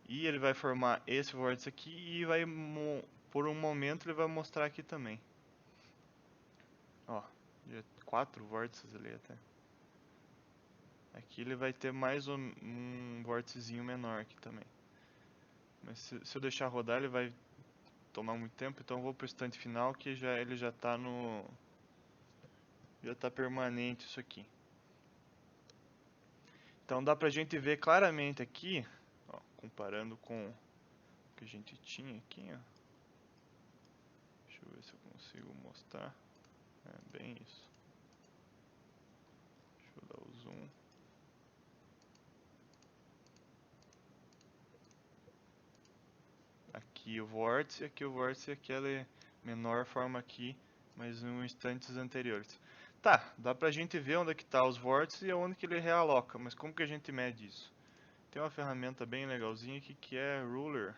E ele vai formar esse vórtice aqui e vai, por um momento, ele vai mostrar aqui também. Ó, 4 vórtices ali até. Aqui ele vai ter mais um vórticezinho menor aqui também. Mas se eu deixar rodar, ele vai tomar muito tempo, então eu vou pro instante final que ele já tá no... já tá permanente isso aqui. Então dá pra gente ver claramente aqui, ó, comparando com o que a gente tinha aqui, ó. Deixa eu ver se eu consigo mostrar. É bem isso. Deixa eu dar o zoom. Aqui o vórtice, aqui o vórtice, aquela menor forma aqui, mas em instantes anteriores. Tá, dá pra gente ver onde é que tá os vórtices e onde que ele realoca, mas como que a gente mede isso? Tem uma ferramenta bem legalzinha aqui que é Ruler,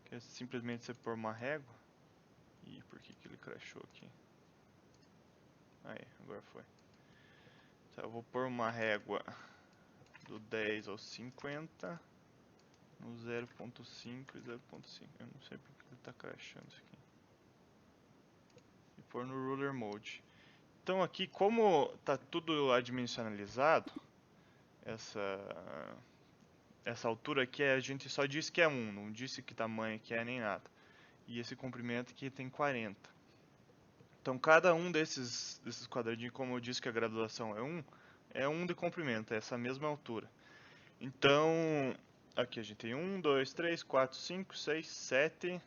que é simplesmente você pôr uma régua. Ih, por que ele crashou aqui? Aí, agora foi. Então eu vou pôr uma régua do 10 ao 50 no 0.5 e 0.5. Eu não sei porque ele tá crashando isso aqui. E pôr no Ruler Mode. Então aqui, como tá tudo adimensionalizado, essa altura aqui a gente só disse que é 1, não disse que tamanho que é nem nada. E esse comprimento aqui tem 40. Então cada um desses quadradinhos, como eu disse que a graduação é 1 de comprimento, é essa mesma altura. Então, aqui a gente tem 1, 2, 3, 4, 5, 6, 7.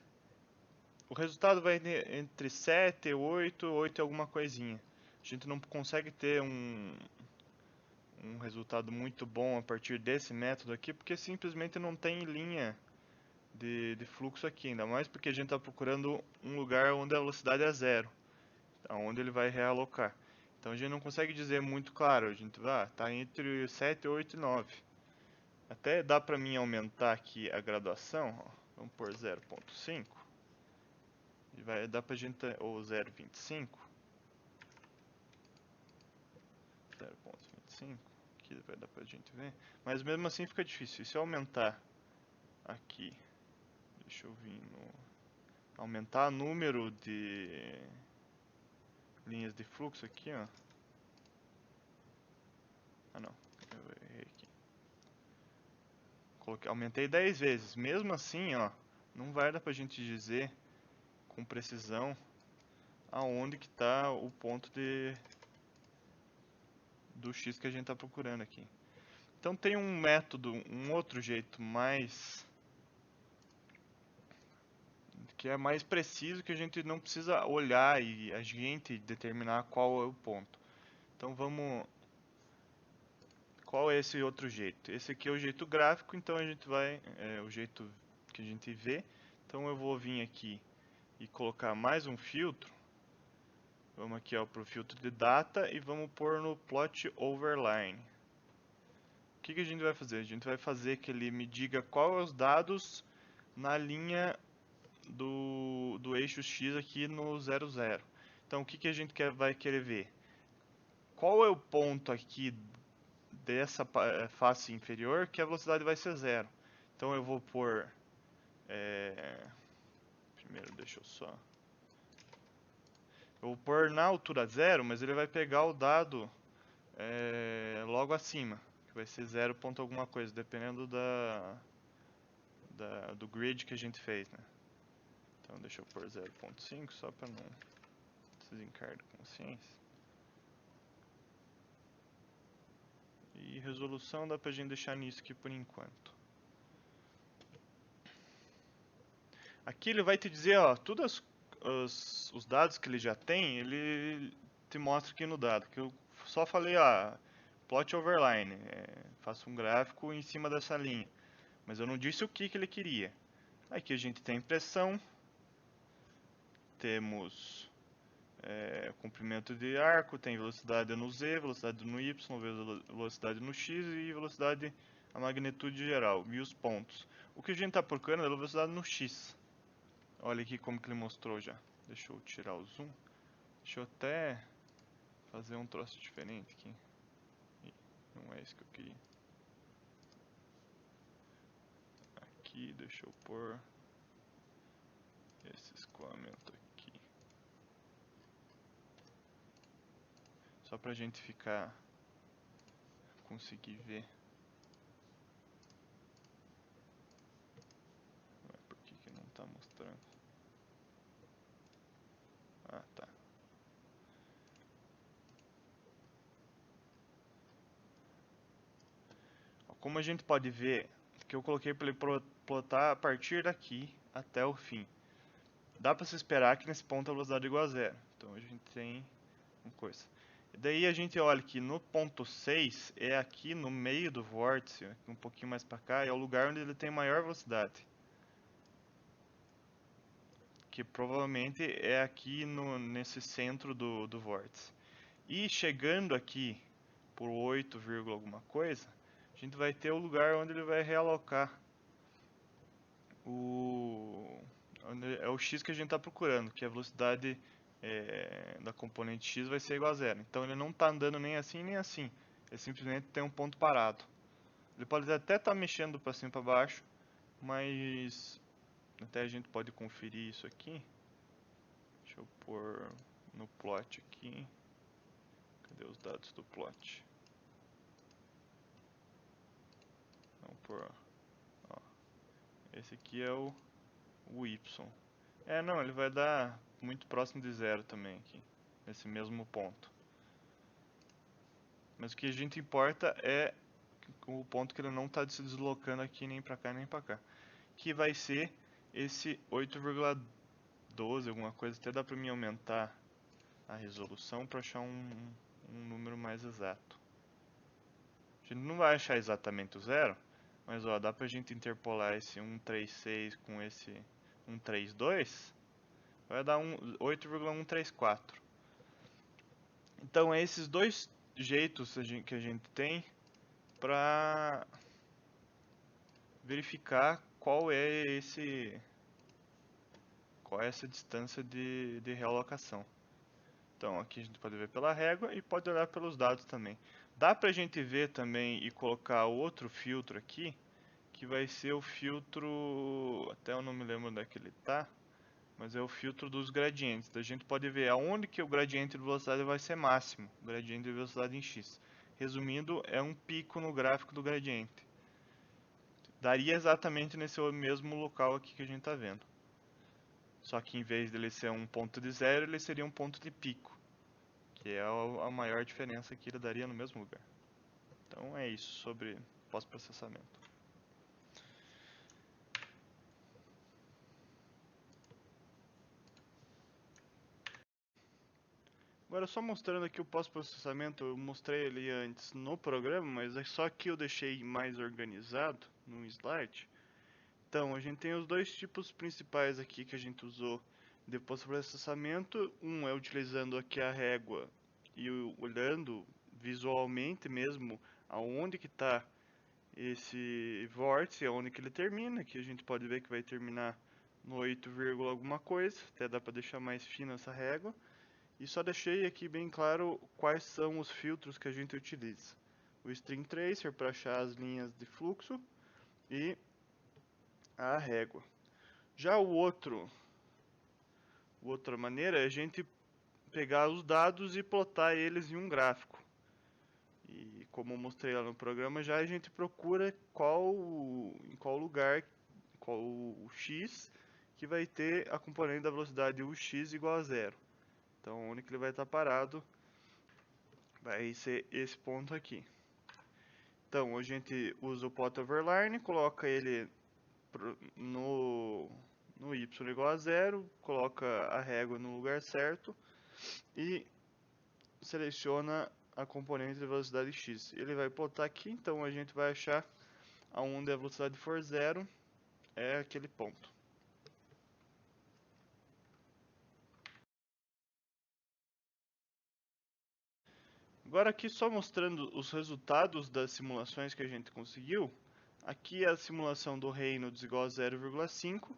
O resultado vai entre 7 e 8, 8 e alguma coisinha. A gente não consegue ter um resultado muito bom a partir desse método aqui, porque simplesmente não tem linha de fluxo aqui, ainda mais porque a gente está procurando um lugar onde a velocidade é 0, onde ele vai realocar. Então a gente não consegue dizer muito claro, a gente vai, tá entre 7, 8 e 9. Até dá para mim aumentar aqui a graduação, ó, vamos por 0.5, e vai dar pra gente, ou 0.25, 0.25, aqui vai dar pra gente ver, mas mesmo assim fica difícil. E se eu aumentar aqui, deixa eu vir no... aumentar o número de linhas de fluxo aqui, ó. Ah não, eu errei aqui. Aumentei 10 vezes, mesmo assim, ó, não vai dar pra gente dizer com precisão aonde que está o ponto do X que a gente está procurando aqui. Então tem um método, um outro jeito que é mais preciso, que a gente não precisa olhar e a gente determinar qual é o ponto. Então qual é esse outro jeito? Esse aqui é o jeito gráfico, então a gente vai, o jeito que a gente vê. Então eu vou vir aqui e colocar mais um filtro. Vamos aqui para o filtro de data e vamos pôr no plot overline. O que a gente vai fazer? A gente vai fazer que ele me diga qual é os dados na linha do eixo X aqui no 0, 0. Então o que a gente vai querer ver? Qual é o ponto aqui dessa face inferior que a velocidade vai ser 0? Então eu vou pôr... primeiro deixa eu só... Eu vou pôr na altura 0, mas ele vai pegar o dado logo acima, que vai ser 0 ponto alguma coisa, dependendo do grid que a gente fez, né? Então deixa eu pôr 0.5 só para não desencarnar de consciência. E resolução dá pra gente deixar nisso aqui por enquanto. Aqui ele vai te dizer, ó, todos os dados que ele já tem, ele te mostra aqui no dado. Que eu só falei, ó, plot overline, faço um gráfico em cima dessa linha. Mas eu não disse o que ele queria. Aqui a gente tem pressão, temos comprimento de arco, tem velocidade no Z, velocidade no Y, velocidade no X e velocidade, a magnitude geral, e os pontos. O que a gente está procurando é a velocidade no X. Olha aqui como que ele mostrou já. Deixa eu tirar o zoom. Deixa eu até fazer um troço diferente aqui. Ih, não é isso que eu queria. Aqui, deixa eu pôr esse escoamento aqui. Só pra gente conseguir ver. Ué, por que não tá mostrando? Ah, tá. Como a gente pode ver, que eu coloquei para ele plotar a partir daqui até o fim. Dá para se esperar que nesse ponto a velocidade é igual a zero. Então a gente tem uma coisa. E daí a gente olha que no ponto 6 é aqui no meio do vórtice, um pouquinho mais para cá, é o lugar onde ele tem maior velocidade. Que provavelmente é aqui nesse centro do vórtice. E chegando aqui por 8, alguma coisa, a gente vai ter o lugar onde ele vai realocar é o x que a gente está procurando, que a velocidade da componente x vai ser igual a zero. Então ele não está andando nem assim nem assim, ele simplesmente tem um ponto parado. Ele pode até estar mexendo para cima e para baixo, mas até a gente pode conferir isso aqui. Deixa eu pôr no plot aqui. Cadê os dados do plot? Vamos pôr, ó. Esse aqui é o y. Não, ele vai dar muito próximo de zero também aqui, nesse mesmo ponto. Mas o que a gente importa é o ponto que ele não está se deslocando aqui nem para cá nem para cá. Que vai ser esse 8,12, alguma coisa. Até dá para mim aumentar a resolução para achar um número mais exato. A gente não vai achar exatamente o zero, mas ó, dá para a gente interpolar esse 136 com esse 132. Vai dar 8,134. Então, é esses dois jeitos que a gente tem para verificar qual é essa distância de realocação. Então, aqui a gente pode ver pela régua e pode olhar pelos dados também. Dá para a gente ver também e colocar outro filtro aqui, que vai ser o filtro, até eu não me lembro onde é que ele está, mas é o filtro dos gradientes. A gente pode ver aonde que o gradiente de velocidade vai ser máximo, o gradiente de velocidade em x. Resumindo, é um pico no gráfico do gradiente. Daria exatamente nesse mesmo local aqui que a gente está vendo. Só que em vez dele ser um ponto de zero, ele seria um ponto de pico, que é a maior diferença que ele daria no mesmo lugar. Então é isso sobre pós-processamento. Agora só mostrando aqui o pós-processamento, eu mostrei ele antes no programa, mas é só que eu deixei mais organizado no slide. Então, a gente tem os dois tipos principais aqui que a gente usou de pós-processamento. Um é utilizando aqui a régua e olhando visualmente mesmo aonde que está esse vórtice, aonde que ele termina, que a gente pode ver que vai terminar no 8, alguma coisa, até dá para deixar mais fina essa régua. E só deixei aqui bem claro quais são os filtros que a gente utiliza. O String Tracer para achar as linhas de fluxo e a régua. Já outra maneira é a gente pegar os dados e plotar eles em um gráfico. E como eu mostrei lá no programa, já a gente procura em qual lugar, qual o x que vai ter a componente da velocidade ux igual a zero. Então, onde que ele vai estar parado vai ser esse ponto aqui. Então, a gente usa o plot overline, coloca ele no y igual a zero, coloca a régua no lugar certo e seleciona a componente de velocidade x. Ele vai plotar aqui, então a gente vai achar aonde a velocidade for zero, é aquele ponto. Agora aqui só mostrando os resultados das simulações que a gente conseguiu. Aqui é a simulação do Reynolds igual a 0,5.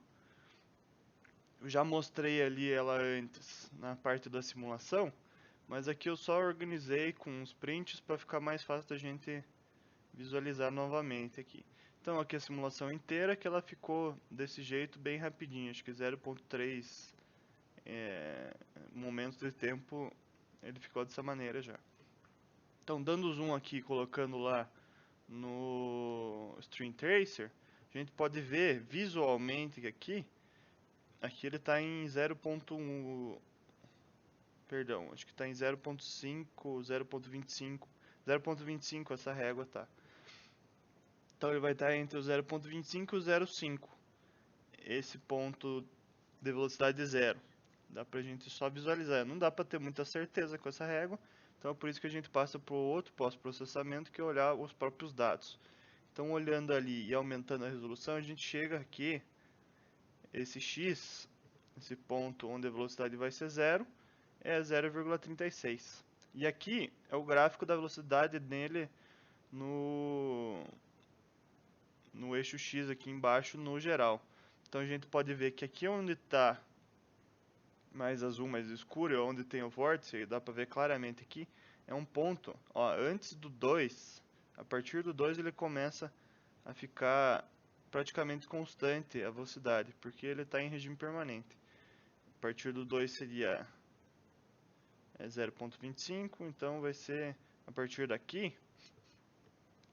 Eu já mostrei ali ela antes na parte da simulação, mas aqui eu só organizei com os prints para ficar mais fácil da gente visualizar novamente aqui. Então aqui a simulação inteira que ela ficou desse jeito bem rapidinho, acho que 0.3 momentos de tempo ele ficou dessa maneira já. Então dando zoom aqui, colocando lá no Stream Tracer, a gente pode ver visualmente que aqui ele está em 0.1, perdão, acho que está em 0.5, 0.25, 0.25 essa régua tá. Então ele vai estar entre o 0.25 e o 0.5. Esse ponto de velocidade zero. Dá pra gente só visualizar. Não dá pra ter muita certeza com essa régua. Então é por isso que a gente passa para o outro pós-processamento, que é olhar os próprios dados. Então olhando ali e aumentando a resolução, a gente chega aqui, esse x, esse ponto onde a velocidade vai ser zero, é 0,36. E aqui é o gráfico da velocidade dele no eixo X aqui embaixo no geral. Então a gente pode ver que aqui onde está mais azul, mais escuro, é onde tem o vórtice, dá para ver claramente aqui, é um ponto, ó, antes do 2, a partir do 2 ele começa a ficar praticamente constante a velocidade, porque ele está em regime permanente. A partir do 2 seria 0.25, então vai ser a partir daqui,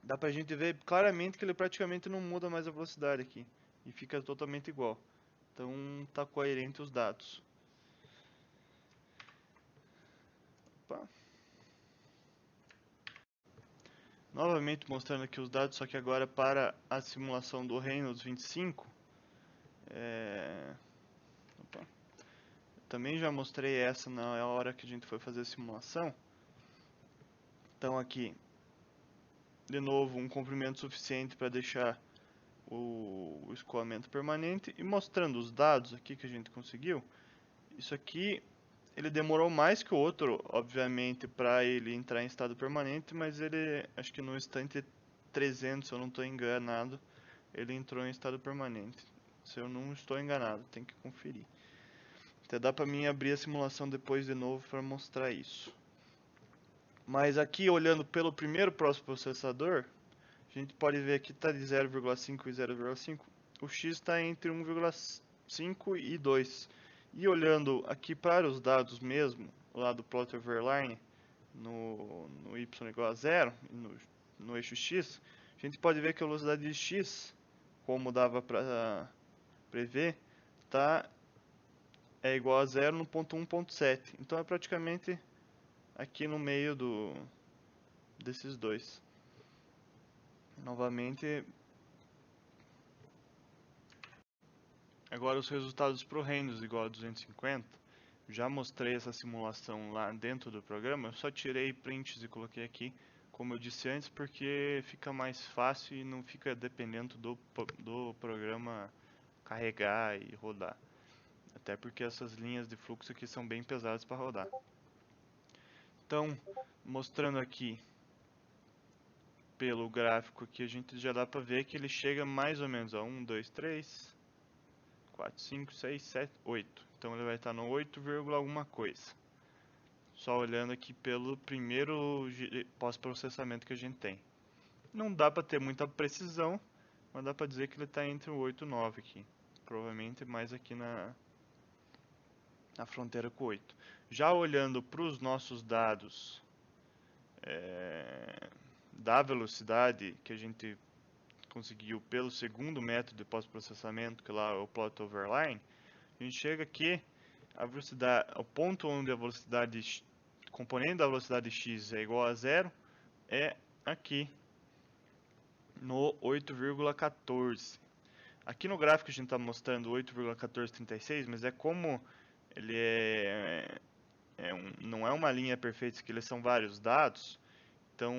dá pra gente ver claramente que ele praticamente não muda mais a velocidade aqui, e fica totalmente igual. Então tá coerente os dados. Opa. Novamente mostrando aqui os dados, só que agora para a simulação do Reynolds 25. Opa. Também já mostrei essa na hora que a gente foi fazer a simulação. Então aqui, de novo, um comprimento suficiente para deixar o escoamento permanente. E mostrando os dados aqui que a gente conseguiu. Isso aqui, ele demorou mais que o outro, obviamente, para ele entrar em estado permanente, mas ele, acho que no instante 300, se eu não estou enganado, ele entrou em estado permanente. Se eu não estou enganado, tem que conferir. Até dá para mim abrir a simulação depois de novo para mostrar isso. Mas aqui, olhando pelo primeiro processador, a gente pode ver que está de 0,5 e 0,5. O X está entre 1,5 e 2. E olhando aqui para os dados mesmo, lá do plot overline, no y igual a 0, no eixo x, a gente pode ver que a velocidade de x, como dava para prever, é igual a 0 no ponto 1.7. Então é praticamente aqui no meio desses dois. Novamente, agora os resultados para o Reynolds igual a 250. Já mostrei essa simulação lá dentro do programa, eu só tirei prints e coloquei aqui, como eu disse antes, porque fica mais fácil e não fica dependendo do programa carregar e rodar. Até porque essas linhas de fluxo aqui são bem pesadas para rodar. Então, mostrando aqui pelo gráfico que a gente já dá para ver que ele chega mais ou menos a 1, 2, 3, 4, 5, 6, 7, 8. Então ele vai estar no 8, alguma coisa. Só olhando aqui pelo primeiro pós-processamento que a gente tem. Não dá para ter muita precisão, mas dá para dizer que ele está entre o 8 e o 9 aqui. Provavelmente mais aqui na fronteira com o 8. Já olhando para os nossos dados da velocidade que a gente conseguiu pelo segundo método de pós-processamento, que lá é o plot overline, a gente chega aqui a velocidade, o ponto onde a velocidade, componente da velocidade x é igual a zero, é aqui no 8,14. Aqui no gráfico a gente está mostrando 8,1436, mas é como ele não é uma linha perfeita, que eles são vários dados. Então,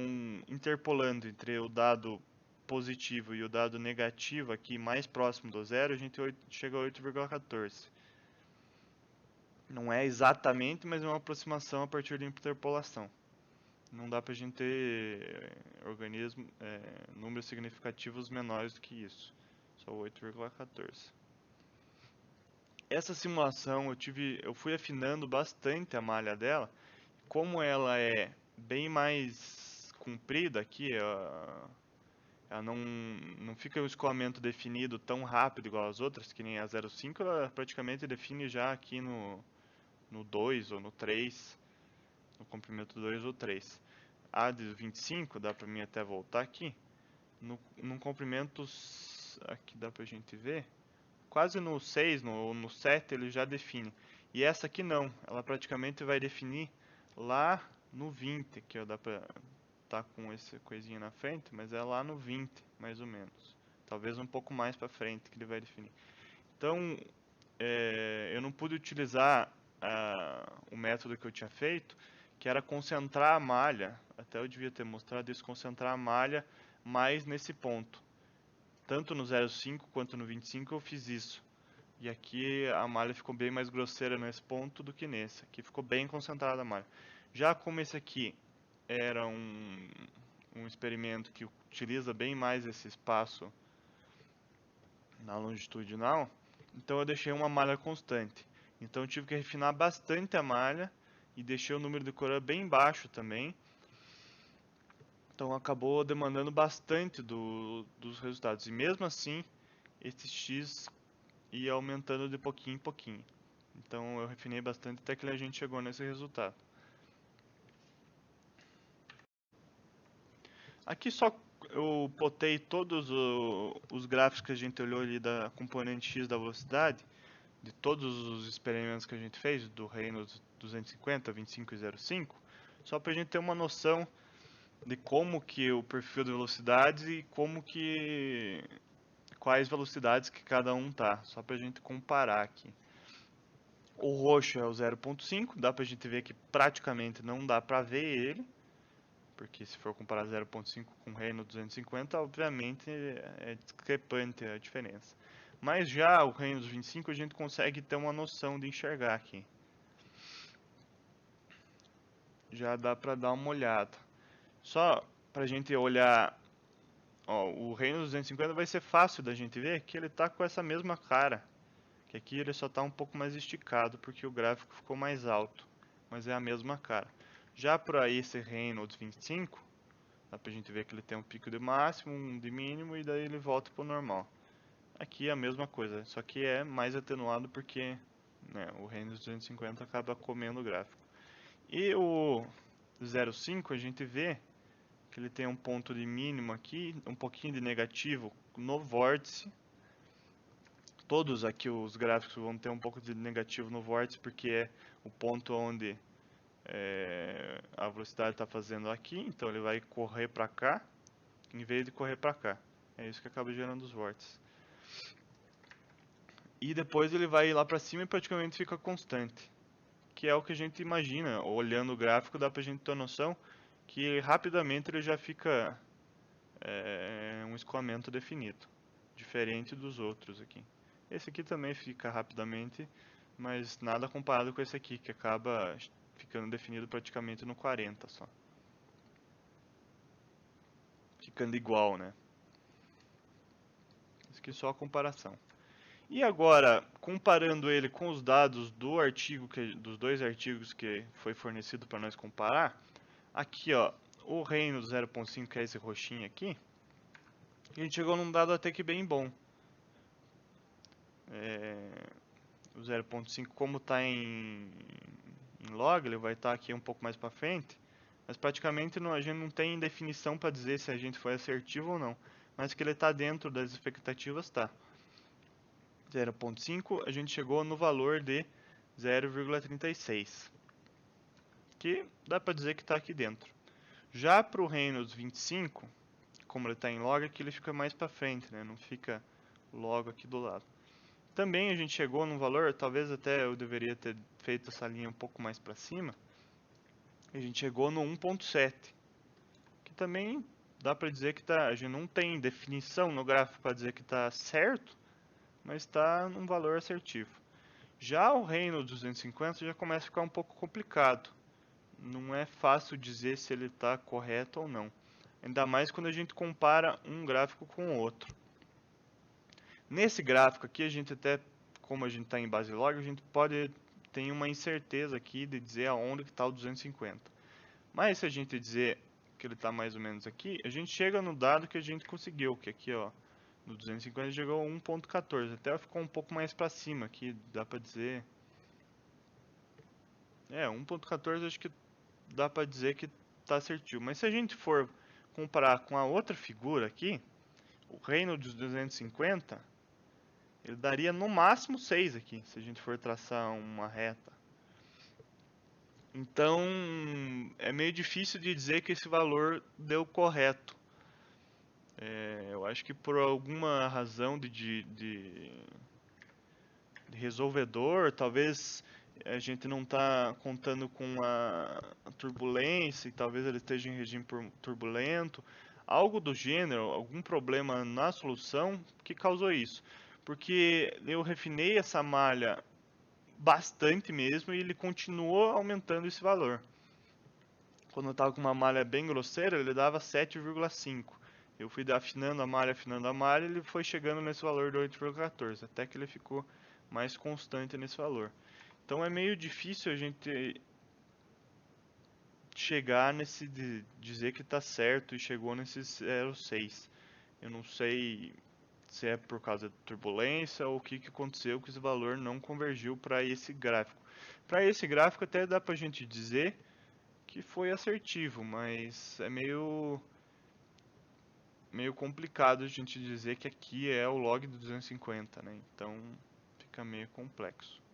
interpolando entre o dado positivo e o dado negativo aqui mais próximo do zero, a gente chega a 8,14. Não é exatamente, mas é uma aproximação a partir da interpolação. Não dá para a gente ter números significativos menores do que isso. Só 8,14. Essa simulação eu fui afinando bastante a malha dela. Como ela é bem mais comprida aqui, ela não fica o escoamento definido tão rápido igual as outras, que nem a 0.5, ela praticamente define já aqui no 2 ou no 3, no comprimento 2 ou 3. A de 25, dá pra mim até voltar aqui, num comprimento, aqui dá pra gente ver, quase no 6, no 7 ele já define. E essa aqui não, ela praticamente vai definir lá no 20, que dá pra tá com essa coisinha na frente, mas é lá no 20, mais ou menos. Talvez um pouco mais para frente que ele vai definir. Então, eu não pude utilizar o método que eu tinha feito, que era concentrar a malha, até eu devia ter mostrado isso, concentrar a malha mais nesse ponto. Tanto no 0.5 quanto no 25 eu fiz isso. E aqui a malha ficou bem mais grosseira nesse ponto do que nesse. Aqui ficou bem concentrada a malha. Já como esse aqui era um experimento que utiliza bem mais esse espaço na longitudinal, então eu deixei uma malha constante. Então eu tive que refinar bastante a malha e deixei o número de Coran bem baixo também. Então acabou demandando bastante dos resultados. E mesmo assim, esse X ia aumentando de pouquinho em pouquinho. Então eu refinei bastante até que a gente chegou nesse resultado. Aqui só eu botei todos os gráficos que a gente olhou ali da componente X da velocidade, de todos os experimentos que a gente fez, do Reynolds 250, 25 e 0.5, só para a gente ter uma noção de como que o perfil de velocidade e quais velocidades que cada um tá, só para a gente comparar aqui. O roxo é o 0.5, dá pra gente ver que praticamente não dá pra ver ele, porque se for comparar 0.5 com o Reynolds 250, obviamente é discrepante a diferença. Mas já o Reynolds 25 a gente consegue ter uma noção de enxergar aqui. Já dá pra dar uma olhada. Só pra gente olhar, ó, o Reynolds 250 vai ser fácil da gente ver que ele tá com essa mesma cara. Que aqui ele só tá um pouco mais esticado porque o gráfico ficou mais alto, mas é a mesma cara. Já para esse Reynolds 25, dá pra gente ver que ele tem um pico de máximo, um de mínimo e daí ele volta pro normal. Aqui é a mesma coisa, só que é mais atenuado porque, né, o Reynolds 250 acaba comendo o gráfico. E o 0,5 a gente vê que ele tem um ponto de mínimo aqui, um pouquinho de negativo no vórtice. Todos aqui os gráficos vão ter um pouco de negativo no vórtice, porque é o ponto onde a velocidade está fazendo aqui, então ele vai correr para cá, em vez de correr para cá. É isso que acaba gerando os vórtices. E depois ele vai lá para cima e praticamente fica constante, que é o que a gente imagina. Olhando o gráfico dá para a gente ter noção que rapidamente ele já fica um escoamento definido, diferente dos outros aqui. Esse aqui também fica rapidamente, mas nada comparado com esse aqui, que acaba ficando definido praticamente no 40 só. Ficando igual, né? Isso aqui é só a comparação. E agora, comparando ele com os dados do artigo, dos dois artigos que foi fornecido para nós comparar, aqui ó, o Reynolds 0.5, que é esse roxinho aqui, a gente chegou num dado até que bem bom. O 0.5, como está em log, ele vai estar aqui um pouco mais para frente, mas praticamente a gente não tem definição para dizer se a gente foi assertivo ou não, mas que ele está dentro das expectativas, está. 0.5 a gente chegou no valor de 0,36, que dá para dizer que está aqui dentro. Já para o Reynolds 25, como ele está em log, aqui ele fica mais para frente, né? Não fica logo aqui do lado. Também a gente chegou num valor, talvez até eu deveria ter feito essa linha um pouco mais para cima. A gente chegou no 1.7, que também dá para dizer que a gente não tem definição no gráfico para dizer que está certo, mas está num valor assertivo. Já o Reynolds 250 já começa a ficar um pouco complicado. Não é fácil dizer se ele está correto ou não. Ainda mais quando a gente compara um gráfico com o outro. Nesse gráfico aqui a gente até como a gente está em base log, a gente pode ter uma incerteza aqui de dizer aonde que está o 250. Mas se a gente dizer que ele está mais ou menos aqui, a gente chega no dado que a gente conseguiu, que aqui, ó, no 250 chegou a 1.14, até ficou um pouco mais para cima aqui, dá para dizer. 1.14 acho que dá para dizer que está certinho. Mas se a gente for comparar com a outra figura aqui, o reino dos 250, ele daria no máximo 6 aqui, se a gente for traçar uma reta. Então, é meio difícil de dizer que esse valor deu correto. Eu acho que por alguma razão de resolvedor, talvez a gente não está contando com a turbulência, e talvez ele esteja em regime turbulento, algo do gênero, algum problema na solução que causou isso. Porque eu refinei essa malha bastante mesmo e ele continuou aumentando esse valor. Quando eu estava com uma malha bem grosseira, ele dava 7,5. Eu fui afinando a malha, e ele foi chegando nesse valor de 8,14, até que ele ficou mais constante nesse valor. Então é meio difícil a gente chegar nesse de dizer que está certo e chegou nesse 0,6. Eu não sei se é por causa da turbulência ou o que aconteceu que esse valor não convergiu para esse gráfico. Para esse gráfico até dá para a gente dizer que foi assertivo, mas é meio complicado a gente dizer que aqui é o log do 250, né? Então fica meio complexo.